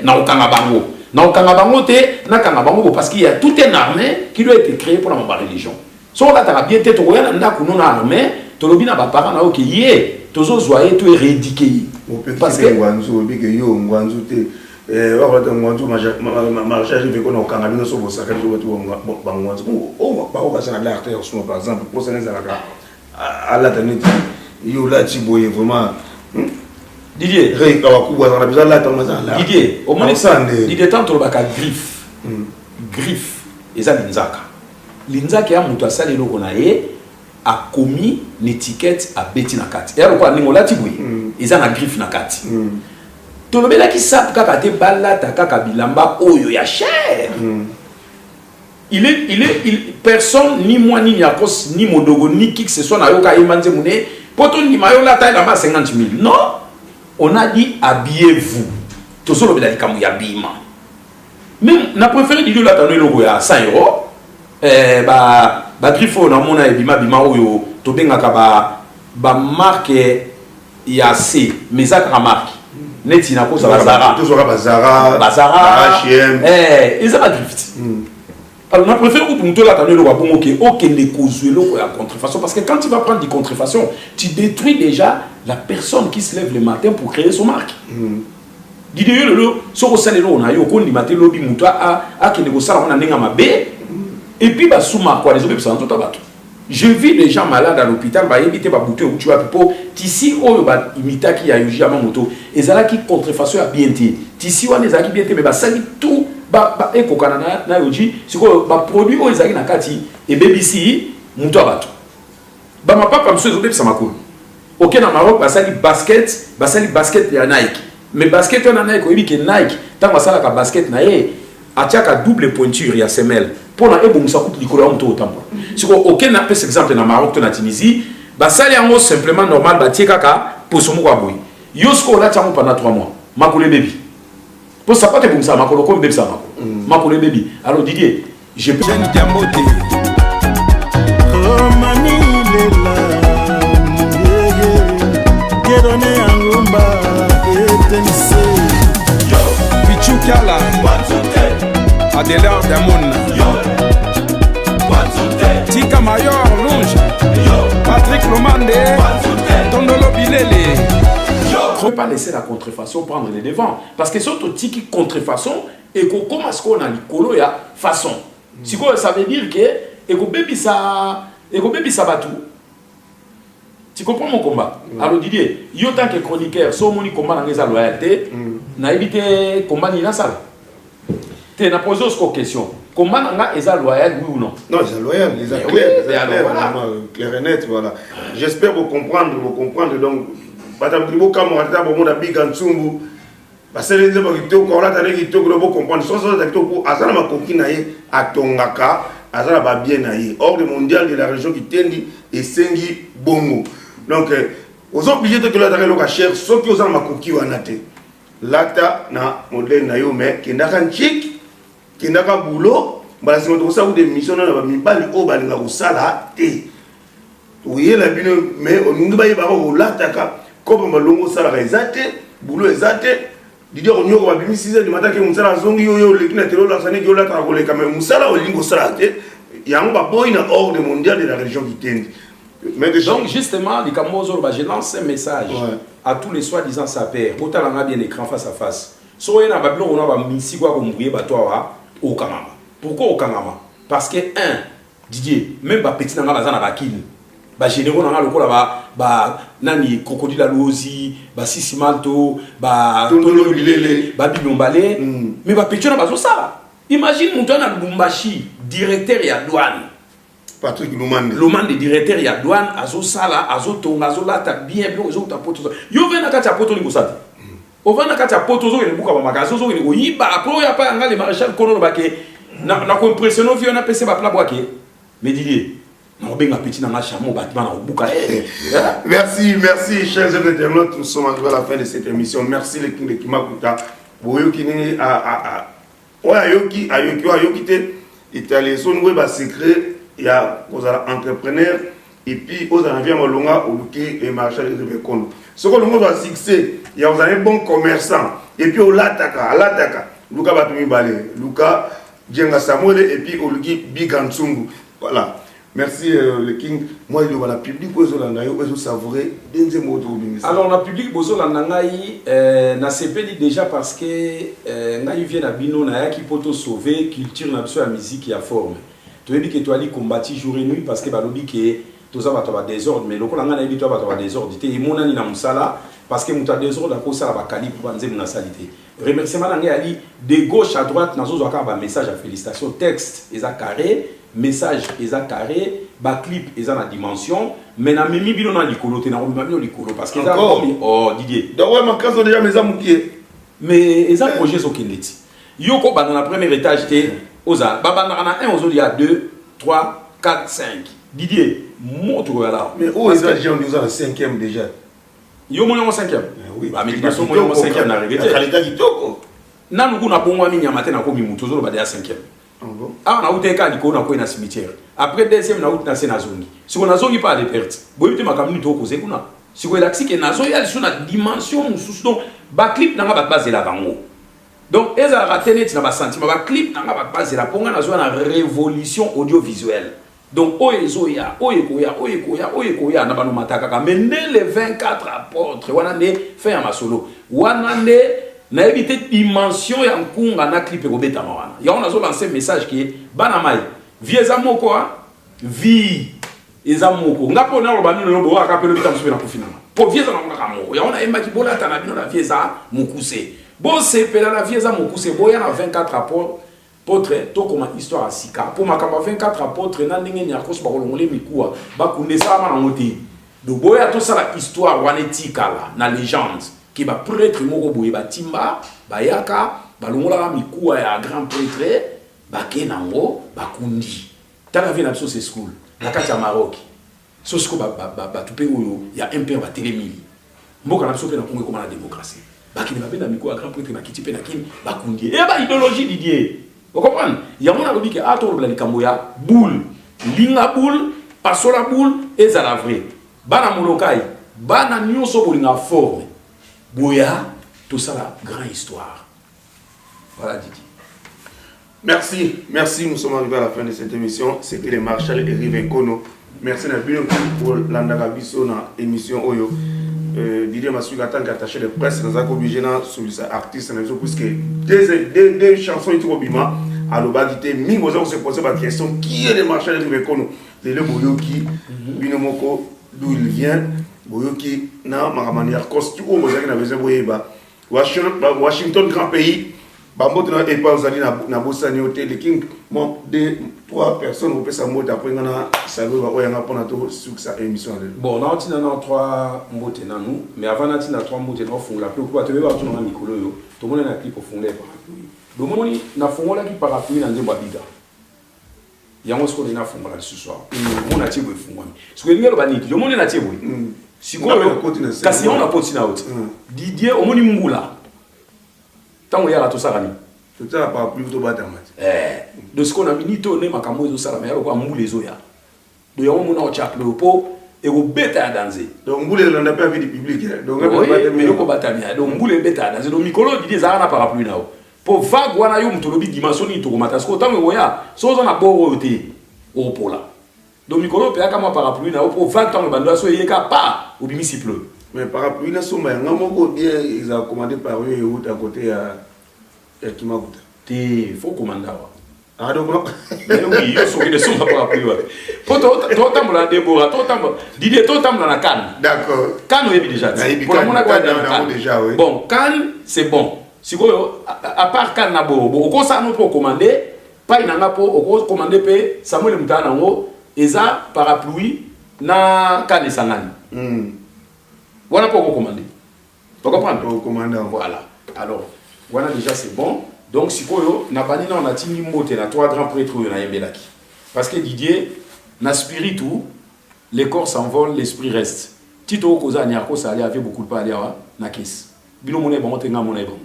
na okangabango. Na okangabango te, na kangabango parce qu'il y a toute une armée qui doit être créée pour la religion. Si on a bien tête, on a une armée. Tolobina ba parents na oké yé tozo zoyer tout éradiqué parce que ngwanzo bige yo ngwanzo te wa ba ngwanzo marchage avec on okanga bino so bosaka zo to ba ngwanzo o ba o ka sana la terre sur par exemple pour ça les alaka à la tête yo là tiboye vraiment Didier ré ka kubwa sana bizala la tamaza là Didier au moins Didier tant to ba ka griffe eza linzaka ya mutu asali loko na ye a commis l'étiquette à Betty Nakati. Et alors quoi, n'importe quoi, ils ont la griffe Nakati. Tout le monde qui sait que tu balades à Kakabilamba, oh yo ya cher. Personne ni moi ni Niakos ni Modogo ni qui que ce soit n'a eu qu'à Imanze Mouné. Pour ni maillot la taille là-bas 50 000. Non, on a dit habillez-vous. Tout ça le monde a dit comme habillement. Même n'a préféré dire la taille logo à 100 €. Ba grifo na mona ebima bima oyo to bengaka ba marque ya C mais ça ka marque neti na ko za Zara to zo ka Zara H&M ils ont drift alors on préfère ou pour la table le bon OK les causuelo ko ya contrefaçon parce que quand tu vas prendre des contrefaçons tu détruis déjà la personne qui se lève le matin pour créer son marque Didier le so ko salelo na yo ko ndi matin lobi muto a ke nego sala on nenga mabe. Et puis, je vis des gens malades à l'hôpital, bah éviter bah bouter où tu vas pour ici oh bah imita qui a eu jamais moto et ça là qui contrefaçon à bien été ici on les a qui bien été mais bah ça dit tout bah eko kanana na yoji c'est quoi bah produit oh ezaki na kati et BBC moto abato bah ma papa monsieur zobe ça makolo OK na Maroc bah ça dit basket ya Nike mais basket na Nike oyebi ke Nike tant ça la ka basket na ye atiaka double pointure ya semelle pour la ebongusa coupe likolo ya moto otambola siko aucun n'a pas exemple na Maroc to na Tunisie ba sali yango simplement normal ba tie kaka poso moko aboy yosko la tiango pendant 3 mois makolo baby pour ça pas te bongusa makolo comme baby ça makolo baby alors Didier je peux Diambote oh mami lela gedone angumba etense yo pichukala Adelar Damon Tika Mayor Louge Patrick Lomande Tondolo Bilele. Il ne faut pas laisser la contrefaçon prendre les devants. Parce que surtout tiki contrefaçon et qu'on commence qu'on a l'icolo ya façon. Si quoi ça veut dire que et qu'on baby ça batou. Tu comprends mon combat? Alors Didier, yo tant que chroniqueur, so moni combat dans les loyauté, na éviter combat ni la salle. Tu as posé une question. Comment on est loyal, oui ou non? Non, ils sont loyaux, ils sont clairs et net, voilà. J'espère vous comprendre, donc, Batambribo Kamorata, Bomo Big Ansumbu, parce que les gens qui ont comprendre, sans pour Azana Kokinaye, à Tongaka, Azana bien naïe, hors du mondial de la région qui tendi et Sengi Bongo. Donc, aux obligés de la cher, sauf que aux Amakoki ou Anate. Lata na modèle naïo, mais qui n'a qu'un chic. Qui n'a pas boulot, bah c'est notre ça ou des missions dans la mibali au bal na usala té. Oui la bino mais on nous ba yeba ko lataka comme malongo sala rezate boulot ezate Didier on yoko ba bimi 6h du matin ke musala zongi yo le kina telo la sane yo la ta ko le quand même musala o lingo sala té yango ba boy na ordre mondial de la région qui tendi. Donc justement les Camozo je lance un message à tous les soi-disant sapeurs autant on a bien écran face à face. So y a ba blon on a ba misi kwa ko mbuye ba toi au Kanama. Pourquoi au Kanama? Parce que, Didier, même pas petit n'a pas bakil. ba généraux na lokola ba nani crocodile alozi ba sisimanto ba tondolo bilele ba bilombale mais ba petio na bazo sala imagine mutu na Lubumbashi directeur ya douane Patrick Lumande directeur ya douane azo sala azo tonga azo lata bien ozo tapoto yo vena kati ya poto lingosati ovana kati ya poto zo buka ba magazo zo ko yiba après ya pa ngale maréchal kono bake na ko impressionno vi on a pese ba pla boake mais Didier Merci, chers internautes. Nous sommes arrivés à la fin de cette émission. Merci les King de Kimakuta. Boyokine a Yoki Italie. Son web a secret. Il y a aux entrepreneurs et puis aux environnements Molonga au Luki et Marshall et Rebekono. Ce que le monde a succès, il y a un bon commerçant et puis au Lataka, Luka Batumi Bale, Luka Djenga Samuel et puis au Luki Bigansungu. Voilà. Merci le King. Moi, il y a la public pour savourer. Alors, la public pour na CP déjà parce que il vient à Bino na qui peut sauver culture la musique qui a forme. Tu veux dire que tu as combattu jour et nuit parce que balobi que tu as désordre mais le colanga na tu as désordre. Et mon ani na musala parce que muta désordre à cause ça va cali pour banzer na salité. Remerciement na ngai de gauche à droite na zo ba message à félicitations texte et carré. Message est carré, bas clip est en dimension, mais na mimi bino na likolo te na mimi likolo parce que oh Didier. Donc ouais ma case déjà mes amis mais les projets sont kineti. Yoko ba dans la premier étage te oza baba na 1 aujourd'hui à 2 3 4 5. Didier, montre là. Mais où est-ce que j'ai en 5e déjà? Yo mon 5e. Oui, bah mais dimension mon 5e na arrivé. La qualité kitoko. Na nuku na bongo mi nyamate na ko mi muto zo ba de 5e. Ah, on a eu un icône à un cimetière. Après, deuxième, on a eu un Sénazongi. Si on a zongi pas de pertes, vous avez ma communauté au Cosé. Si vous avez l'accès que Nazo, il y a une dimension, donc, le clip n'a pas basé là avant. Donc, ils ont raté net, n'a pas senti, mais le clip n'a pas basé là pour une révolution audiovisuelle. Donc, Oyezoya, Oyekoya, n'a pas nous mataka. Mais les 24 apôtres, on a fait un solo. On a na évité dimension ya nkunga na clip ko beta mawana ya on a lancé message qui bana mai vieza moko vi eza moko ngapo na roba mino lobo akapelo bita msupe na kufina po vieza na ngaka moko ya on a emba ki bola ta na bino na vieza mokuse bo se pela na vieza mokuse bo ya na 24 apôtres to comme histoire asika pour makamba 24 apôtres na ndenge nya koso ba kolongole mikuwa ba kunesa ma na ngoti do boya to sala histoire wanetikala na légende qui va prêtre moko boye batimba bayaka balongola mikuwa ya grand prêtre bakenango bakundi tala vient na ce school na kati ya Maroc so siko ba tupe oyo ya impère ba telemili mboka na biso pe na Congo comme la démocratie bakini ba benda mikuwa grand prêtre bakiti pe na kini bakundi e ba idéologie Didier vous comprenez ya mona lobi ke ato la likambo ya boule linga boule pasola boule ezala vrai bana molokai bana nyonso bolinga forme Boya, tout ça la grande histoire. Voilà Didi. Merci, nous sommes arrivés à la fin de cette émission. C'était les Marshall et Rivenkono. Merci pour l'Andagabiso dans l'émission Oyo. Didier Massou Gatan qui a attaché de presse dans un obligé sur les artistes puisque deux chansons et tout bima à l'obagité mimosa on se posait la question qui est le Marshall et Rivenkono. C'est le Boyoki Binomoko d'où il vient. Boyoki na manière costume au mozaki na besoin boyeba Washington grand pays bambote na et pas uzali na bosani hôtel le King bon 2-3 personnes au pesa mot après ngana salut ba oyanga pona to succès émission bon na tina na 3 mbote na nous mais avant na tina 3 mbote na fungula pe ko atebe ba tuna na mikolo yo to mona na clip fungula parapluie do moni na fungula ki parapluie na nzemba bida yango sko na fungula ce soir mona tibo fungwa sko ngelo baniki yo mona na tibo sikoyo kasi on a continué out Didier omoni mbula tango ya la to sala ni to ça pas plus to batama de ce qu'on a mis to ne makambo zo sala mais ko mbula ezo ya do yo mona o chaple po e go beta danser donc mbula le n'a pas vu du public donc mais ko batamia donc mbula beta danser do mikolo Didier za na parapluie nao po vague wana yo mto lobi dimension ni to ko mata sko tango ya so zo na boro te o pola donc Nicolas peut avoir parapluie na au 20 ans le bando so yeka pas au bimisi pleu mais parapluie na so ma ngamoko bien ils ont commandé par eux et à côté à Kimakuta te faut commander Ah donc non. Mais oui, yo so que sont pas appris ouais. Pour toi tambola Deborah, toi tambola Didier, toi tambola na Cannes. D'accord. Cannes oui déjà. Pour la mona quoi déjà oui. Bon, Cannes c'est bon. Si quoi à part Cannes na bo, on ça nous pour commander, pas inanga pour commander pe Samuel Mutana ngo eza parapluie na Cannes Sangani. Voilà pour commander. Tu comprends? Pour commander. Voilà. Alors, voilà déjà c'est bon. Donc si quoi na banina on a tini mbote na trois grands prêtres na yembelaki. Parce que Didier na spiritu les corps s'envolent, l'esprit reste. Tito koza nyako ça allait avec beaucoup de pas aller na caisse. Bilo moné bon tenga moné bon.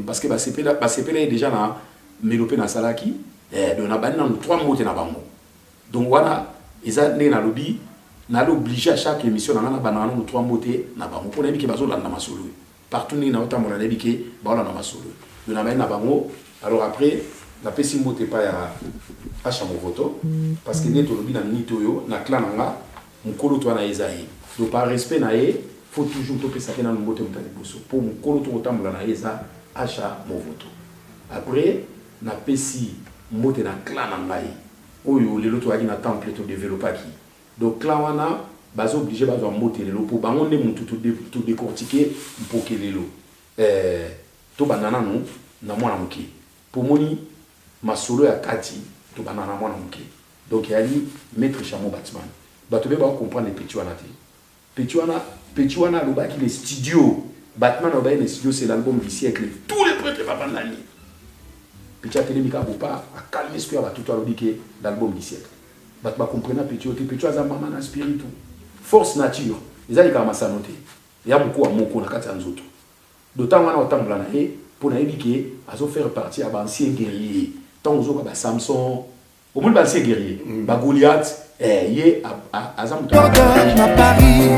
Parce que ba sepela est déjà na melopé na salaki donc na banina trois mbote na bango. Donc voilà, eza né na lobby na l'obligé à chaque émission na banana nous trois mbote na bango pour nami ki bazo la na masolo. Partout ni na otambo na lebike ba la na masolo. Donc na banina bango. Alors après la pesi mbote pa ya acha mo voto parce que neto lobby na minito yo na clan nga mukolo to na ezaï. Donc par respect na e faut toujours to pesa na mbote mutali boso pour mukolo to otambo na eza acha mo voto. Après na pesi mbote na clan ngai oyo lelo to na temple to développer qui. Donc clan wana bazo obligé bazo mbote lelo pour bango ne mutu to décortiquer mpoke lelo to banana no na mwana muke pour moni masolo ya kati to banana mwana muke. Donc yali maître chamo Batman bato be ba comprendre petit wana te petit wana lo ba ki les studios Batman au les studios c'est l'album du siècle tous les prêtres papa nani petit télémika bopa a calmer ce que va tout à l'heure que l'album du siècle bat ba comprendre petit za mama na spiritu force nature ezali kama sanote ya moko na kati ya nzoto d'autant wana otambola na e pour na ebike azo faire partie à ancien guerrier tant ozo ka Samson au monde ancien guerrier ba Goliath yé azam to na Paris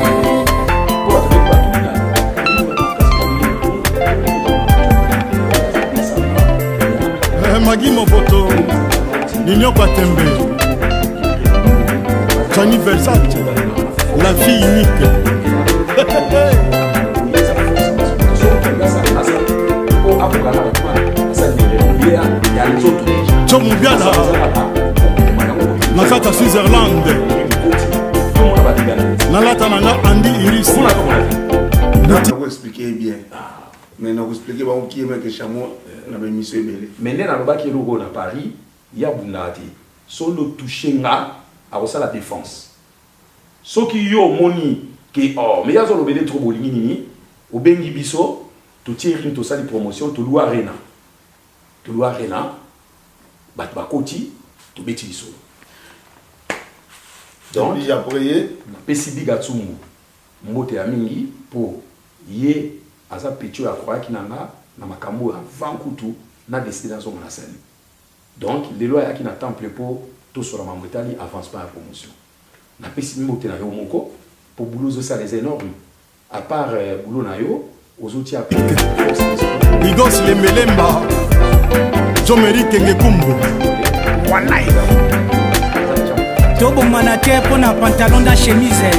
Magui Moboto Nino Kwatembe Johnny Versace la fille unique Joe Mubiala Nakata Switzerland Nalata Nanga Andy Iris vous expliquez bien mais vous expliquez pas qui est que Chamo na émission belé mais né na lobaki logo na Paris ya bundati solo toucher nga a ça la défense soki yo moni que oh mais ya zo lobele trop bolingi nini o bengi biso to tirer to sali promotion to loi arena bat bakoti to beti solo donc il a prié na PCB Gatsungu mbote ya mingi pour ye aza pecho ya kwa kinanga na makambo avant kutu na destination na scène. Donc les lois ya ki na temple pour tout sur la mamotali avance pas la promotion. Na pesi mbote na yo moko pour boulot ça les énormes à part boulot na yo aux outils à Bigos le Melemba Jomeri Kengekumbu Wallahi Tobo manate pour na pantalon da chemise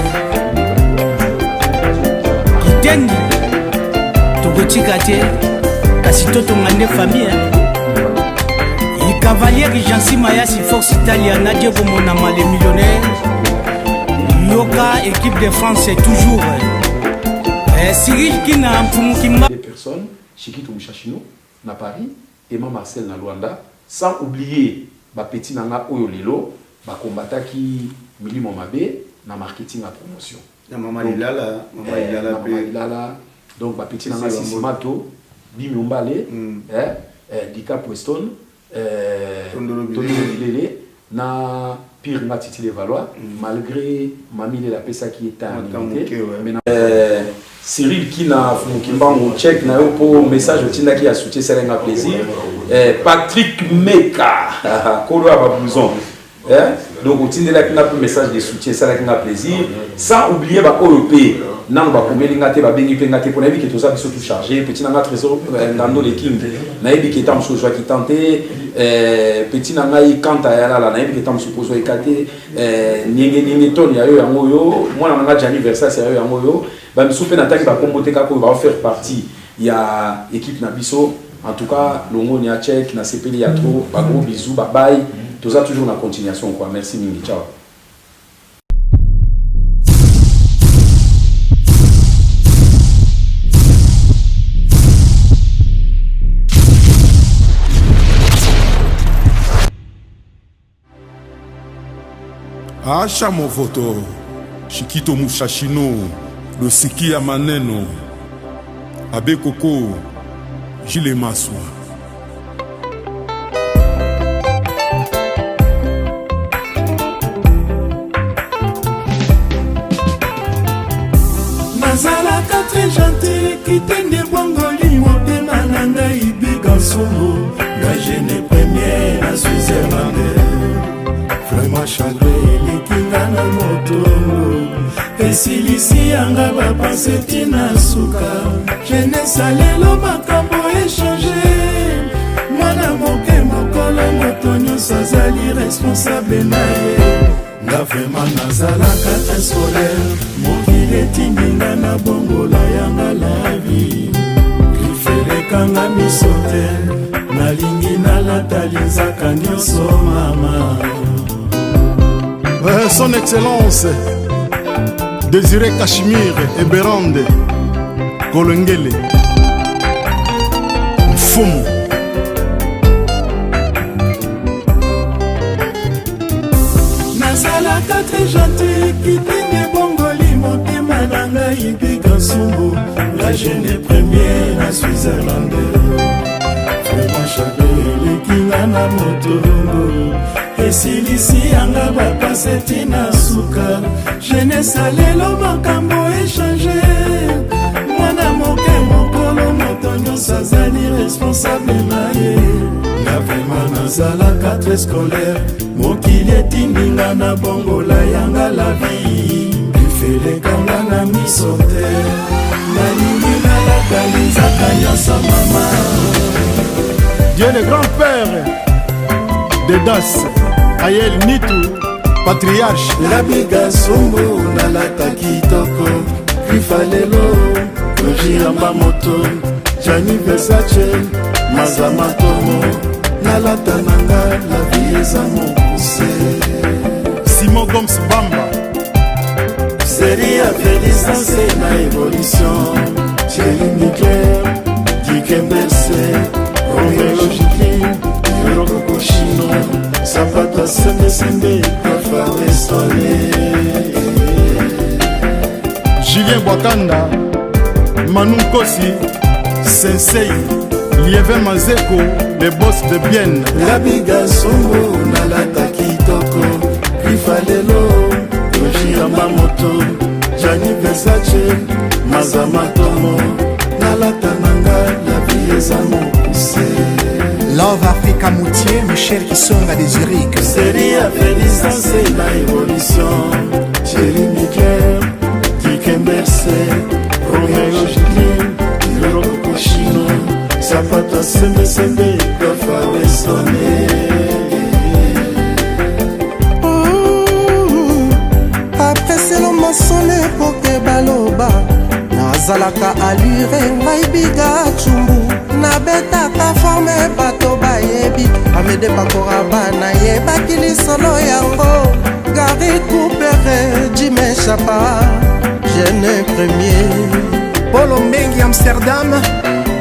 Kitendi Togotika te kasi toto ngane famille Il cavalier Jansi Mayasi Force Italienne Nadia Bomona les millionnaires Yoka équipe de France c'est toujours Cyril Kina Mfumukimba des personnes Chikito Mouchachino na Paris Emma Marcel na Luanda sans oublier ba petit nanga oyo lelo ba kombataki Milimo Mabe na marketing à promotion ya mama Ilala donc ba petit nanga Sisimato Bimi Umbale Dika Preston Tondolo Bilele na pire Matiti les Valois malgré Mamile la pesa qui est en Cyril Kina Fumukimbango check na yo pour message otinda qui a soutien ça un plaisir Patrick Meka Kolo aba blouson donc otinda la kina pour message de soutien ça un plaisir sans oublier ba OEP nan ba komelinga te ba bengi penga te pour na bi que tout ça biso tout chargé petit nanga trésor ndando les king na bi que tam so joie qui tenté petit nanga i kanta ya la na bi que tam supposo ekate nyenge ton ya yo yango yo moi nanga anniversaire c'est yo yango yo ba miso pe na taki ba kombote ka ko ba faire partie ya équipe na biso En tout cas, Longo Nia Tchèque, na CPL Yatro, gros bisous, bye bye. Tout ça toujours dans la continuation, quoi. Merci, Mingi. Ciao. Acha Movoto, Shikito Mushashino, le Siki ya Maneno, Abe Koko, Gile Maswa. Nazalaka très gentil, kitende bongoli motema na ngai bigansongo, ngai jeune premier na Switzerland. Vraiment chagre likinga na motongo, esilisi yanga bapanse tina suka, jeunesse alelo makambo échange, mwana moke mokolo moto nyonso azali responsable na ye. Nga vraiment nazalaka très scolaire, mokili etindinga na bongola yanga la vie, lifelekanga miso te, nalingi nalata linzaka nyonso mama. Son Excellence Désiré Cachemire et Berande Kolengele Fumu. Nazalaka très gentil, kitenge bongoli motema na ngai bigansumbu, la jeune première na Switzerland. Vraiment chagre likinga na motongo, esilisi yanga bapase tina suka, jeunesse alelo makambo échange, mwana moke mokolo moto nyonso azali responsable na ye. Nga vraiment nazalaka très scolaire, mokili etindinga na bongola yanga la vie, lifelekanga na miso te, nalingi nalaka linzaka nyonso mama. Dieu le grand-père de Das Ayel Nitu, patriarche. La biga sombo nalata kitoko, Rifalelo, Kojiramba moto, Gianni Versace, Mazamatomo, nalata nanga la vie eza mokuse. Simon Gomes Bamba, série à félicité na évolution, Thierry Mugler, Dikembese, Romeo Jiquin, Hiroko Koshino, Zapata Sembe, Kafawe Sone. Julien Wakanda, Manu Kosi, Sensei, Lieve Mazeko, les boss de Bienne. La biga sombo nalata kitoko, Rifalelo, Kojiramba moto, Gianni Versace, Mazamatomo, nalata nanga la vie eza mokuse. Love Africa Moutier, Michel Kisonga des Zurich. Série à félicité na évolution, Thierry Mugler, Dikembese, Romeo Jiquin, Hiroko Koshino, Zapata Sembe, Kafawe Sone. Après c'est l'homme sonné pour que baloba, nazalaka allure ngai biga chumbu, nabetaka forme bato bayebi, amede bakora bana yebaki lisolo yango, Gary Cooper, Jimmy Chapa, jeune premier. Polo Mbengi Amsterdam,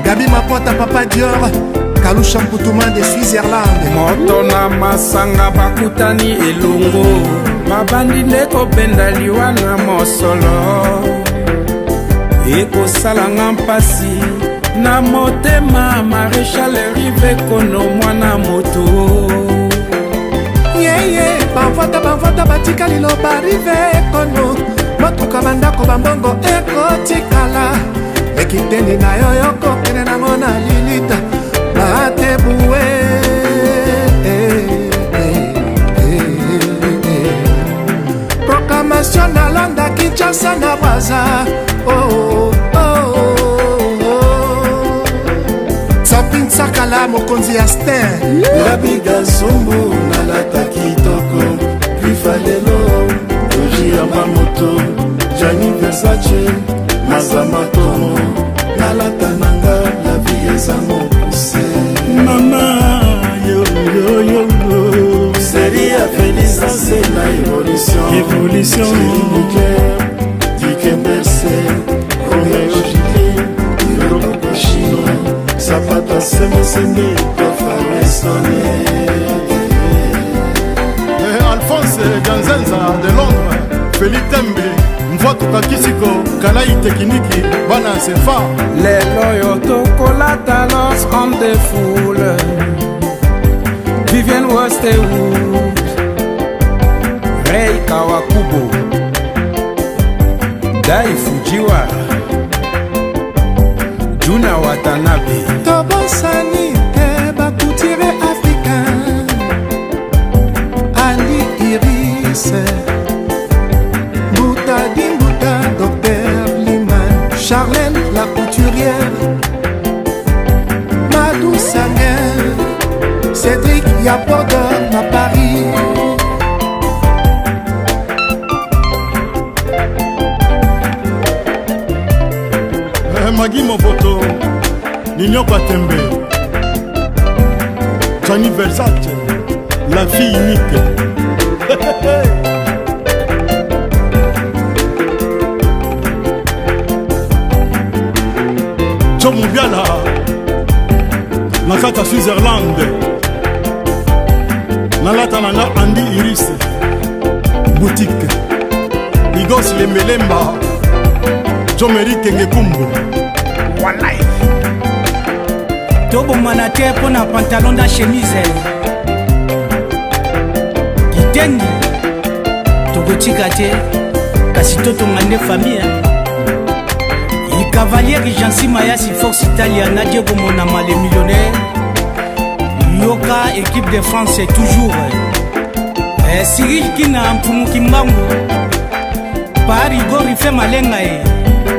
Gabi Mapota Papa Dior, Kalusha Mputuma de Switzerland. Moto na masanga bakutani elongo, mabandi ndeko benda liwa na mosolo, ekosalanga mpasi na motema. Maréchal Rive Kono mwana moto yeye bavota batika liloba Rive Kono, motuka bandako bambongo ekotikala, ekitendi na yo yokokende nango na lilita batebue. Proclamation na Landa, Kinshasa na Baza. Sapin Sakala mokonzi ya Ster. La biga sombo nalata kitoko, Rifalelo, Kojiramba moto, Gianni Versace, Mazamatomo, nalata nanga la vie eza mokuse. Maman, yo yo yo. Série à Félix, c'est la évolution. Évolution. Zapata Semesemi, Alphonse Ganzenza de Londres, Félix Tembe, Mvoto Kakisiko, Kalaï Tekiniki, Bana Sefa. Les loyaux Colata, los hommes de foule, Vivienne Westwood, Rei Kawakubo, Dai Fujiwara, Juna Watanabe. Tobosani te bakutire africain. Ali Iris, Bouta Dimbuta, Docteur Liman, Charlène la couturière, Madou Sanguin, Cédric Yapodor à Paris. Magui Moboto, Nino Batembe, Gianni Versace, la fille unique. John Moubiala, Nakata Switzerland, Nalata Nana Andy Iris, boutique, Igos Lemelemba, John Meri Kengekumbo. tobomana te mpo na pantalon na chemise kitendi tokotika te kasi totonga nde famille ikavaliere jansi mayasi force italia na diego monama le millionnaire yoka équipe de France c'est toujours Cyril Kina mpumuki mbangu parigori fe malenga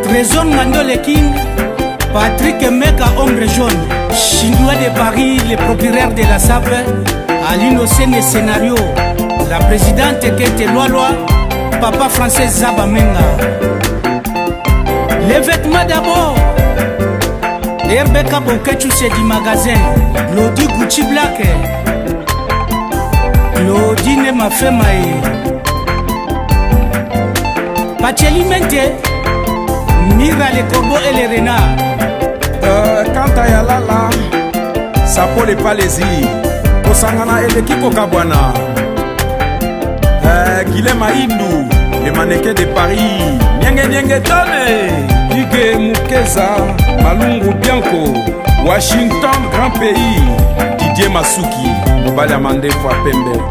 trésor ngandole king Patrick Meka, ombre jaune, Chinois de Paris, le procureur de la SAP, Aline Sene Scénario, la présidente Kete Loaloa, papa français Zaba Menga. Les vêtements d'abord, Rebecca Bokechu c'est du magasin, Lodi Gucci Black, Lodi Nema Femae, Pacheli Mente, Mira les corbeaux et les renards. Quant à Yalala, Sapo les Palaisie, Osangana et l'équipe Okabwana, Guilhem Aïndou, les mannequins de Paris, Nyenge Tane, Ige Mukeza, Malungu Bianco, Washington, grand pays, Didier Masuki, Mobali Amande Fapembe.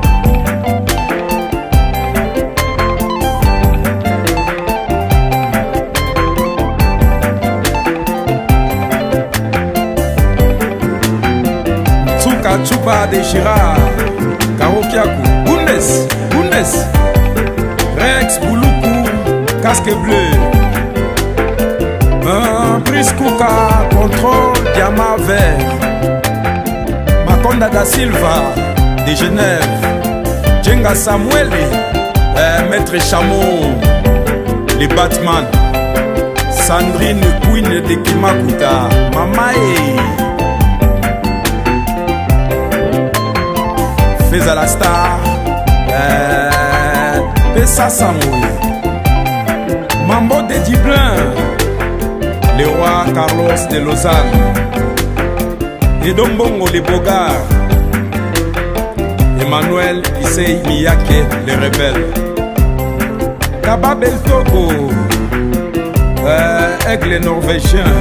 Chupa de Girard, Karokiakou, Bundes, Rex Bouloukou, casque bleu, Brice Kouka, contrôle, diamant vert, Makonda da Silva, de Genève, Djenga Samuel, Maître Chameau, les Batman, Sandrine Queen de Kimakuta, Mamae. Fais à la star, Pessa Samoui, Mambo de Diblin, le roi Carlos de Lausanne, et Dombongo les Bogards, Emmanuel Issei Miyake les rebelles, Kababel Togo, Aigle norvégien.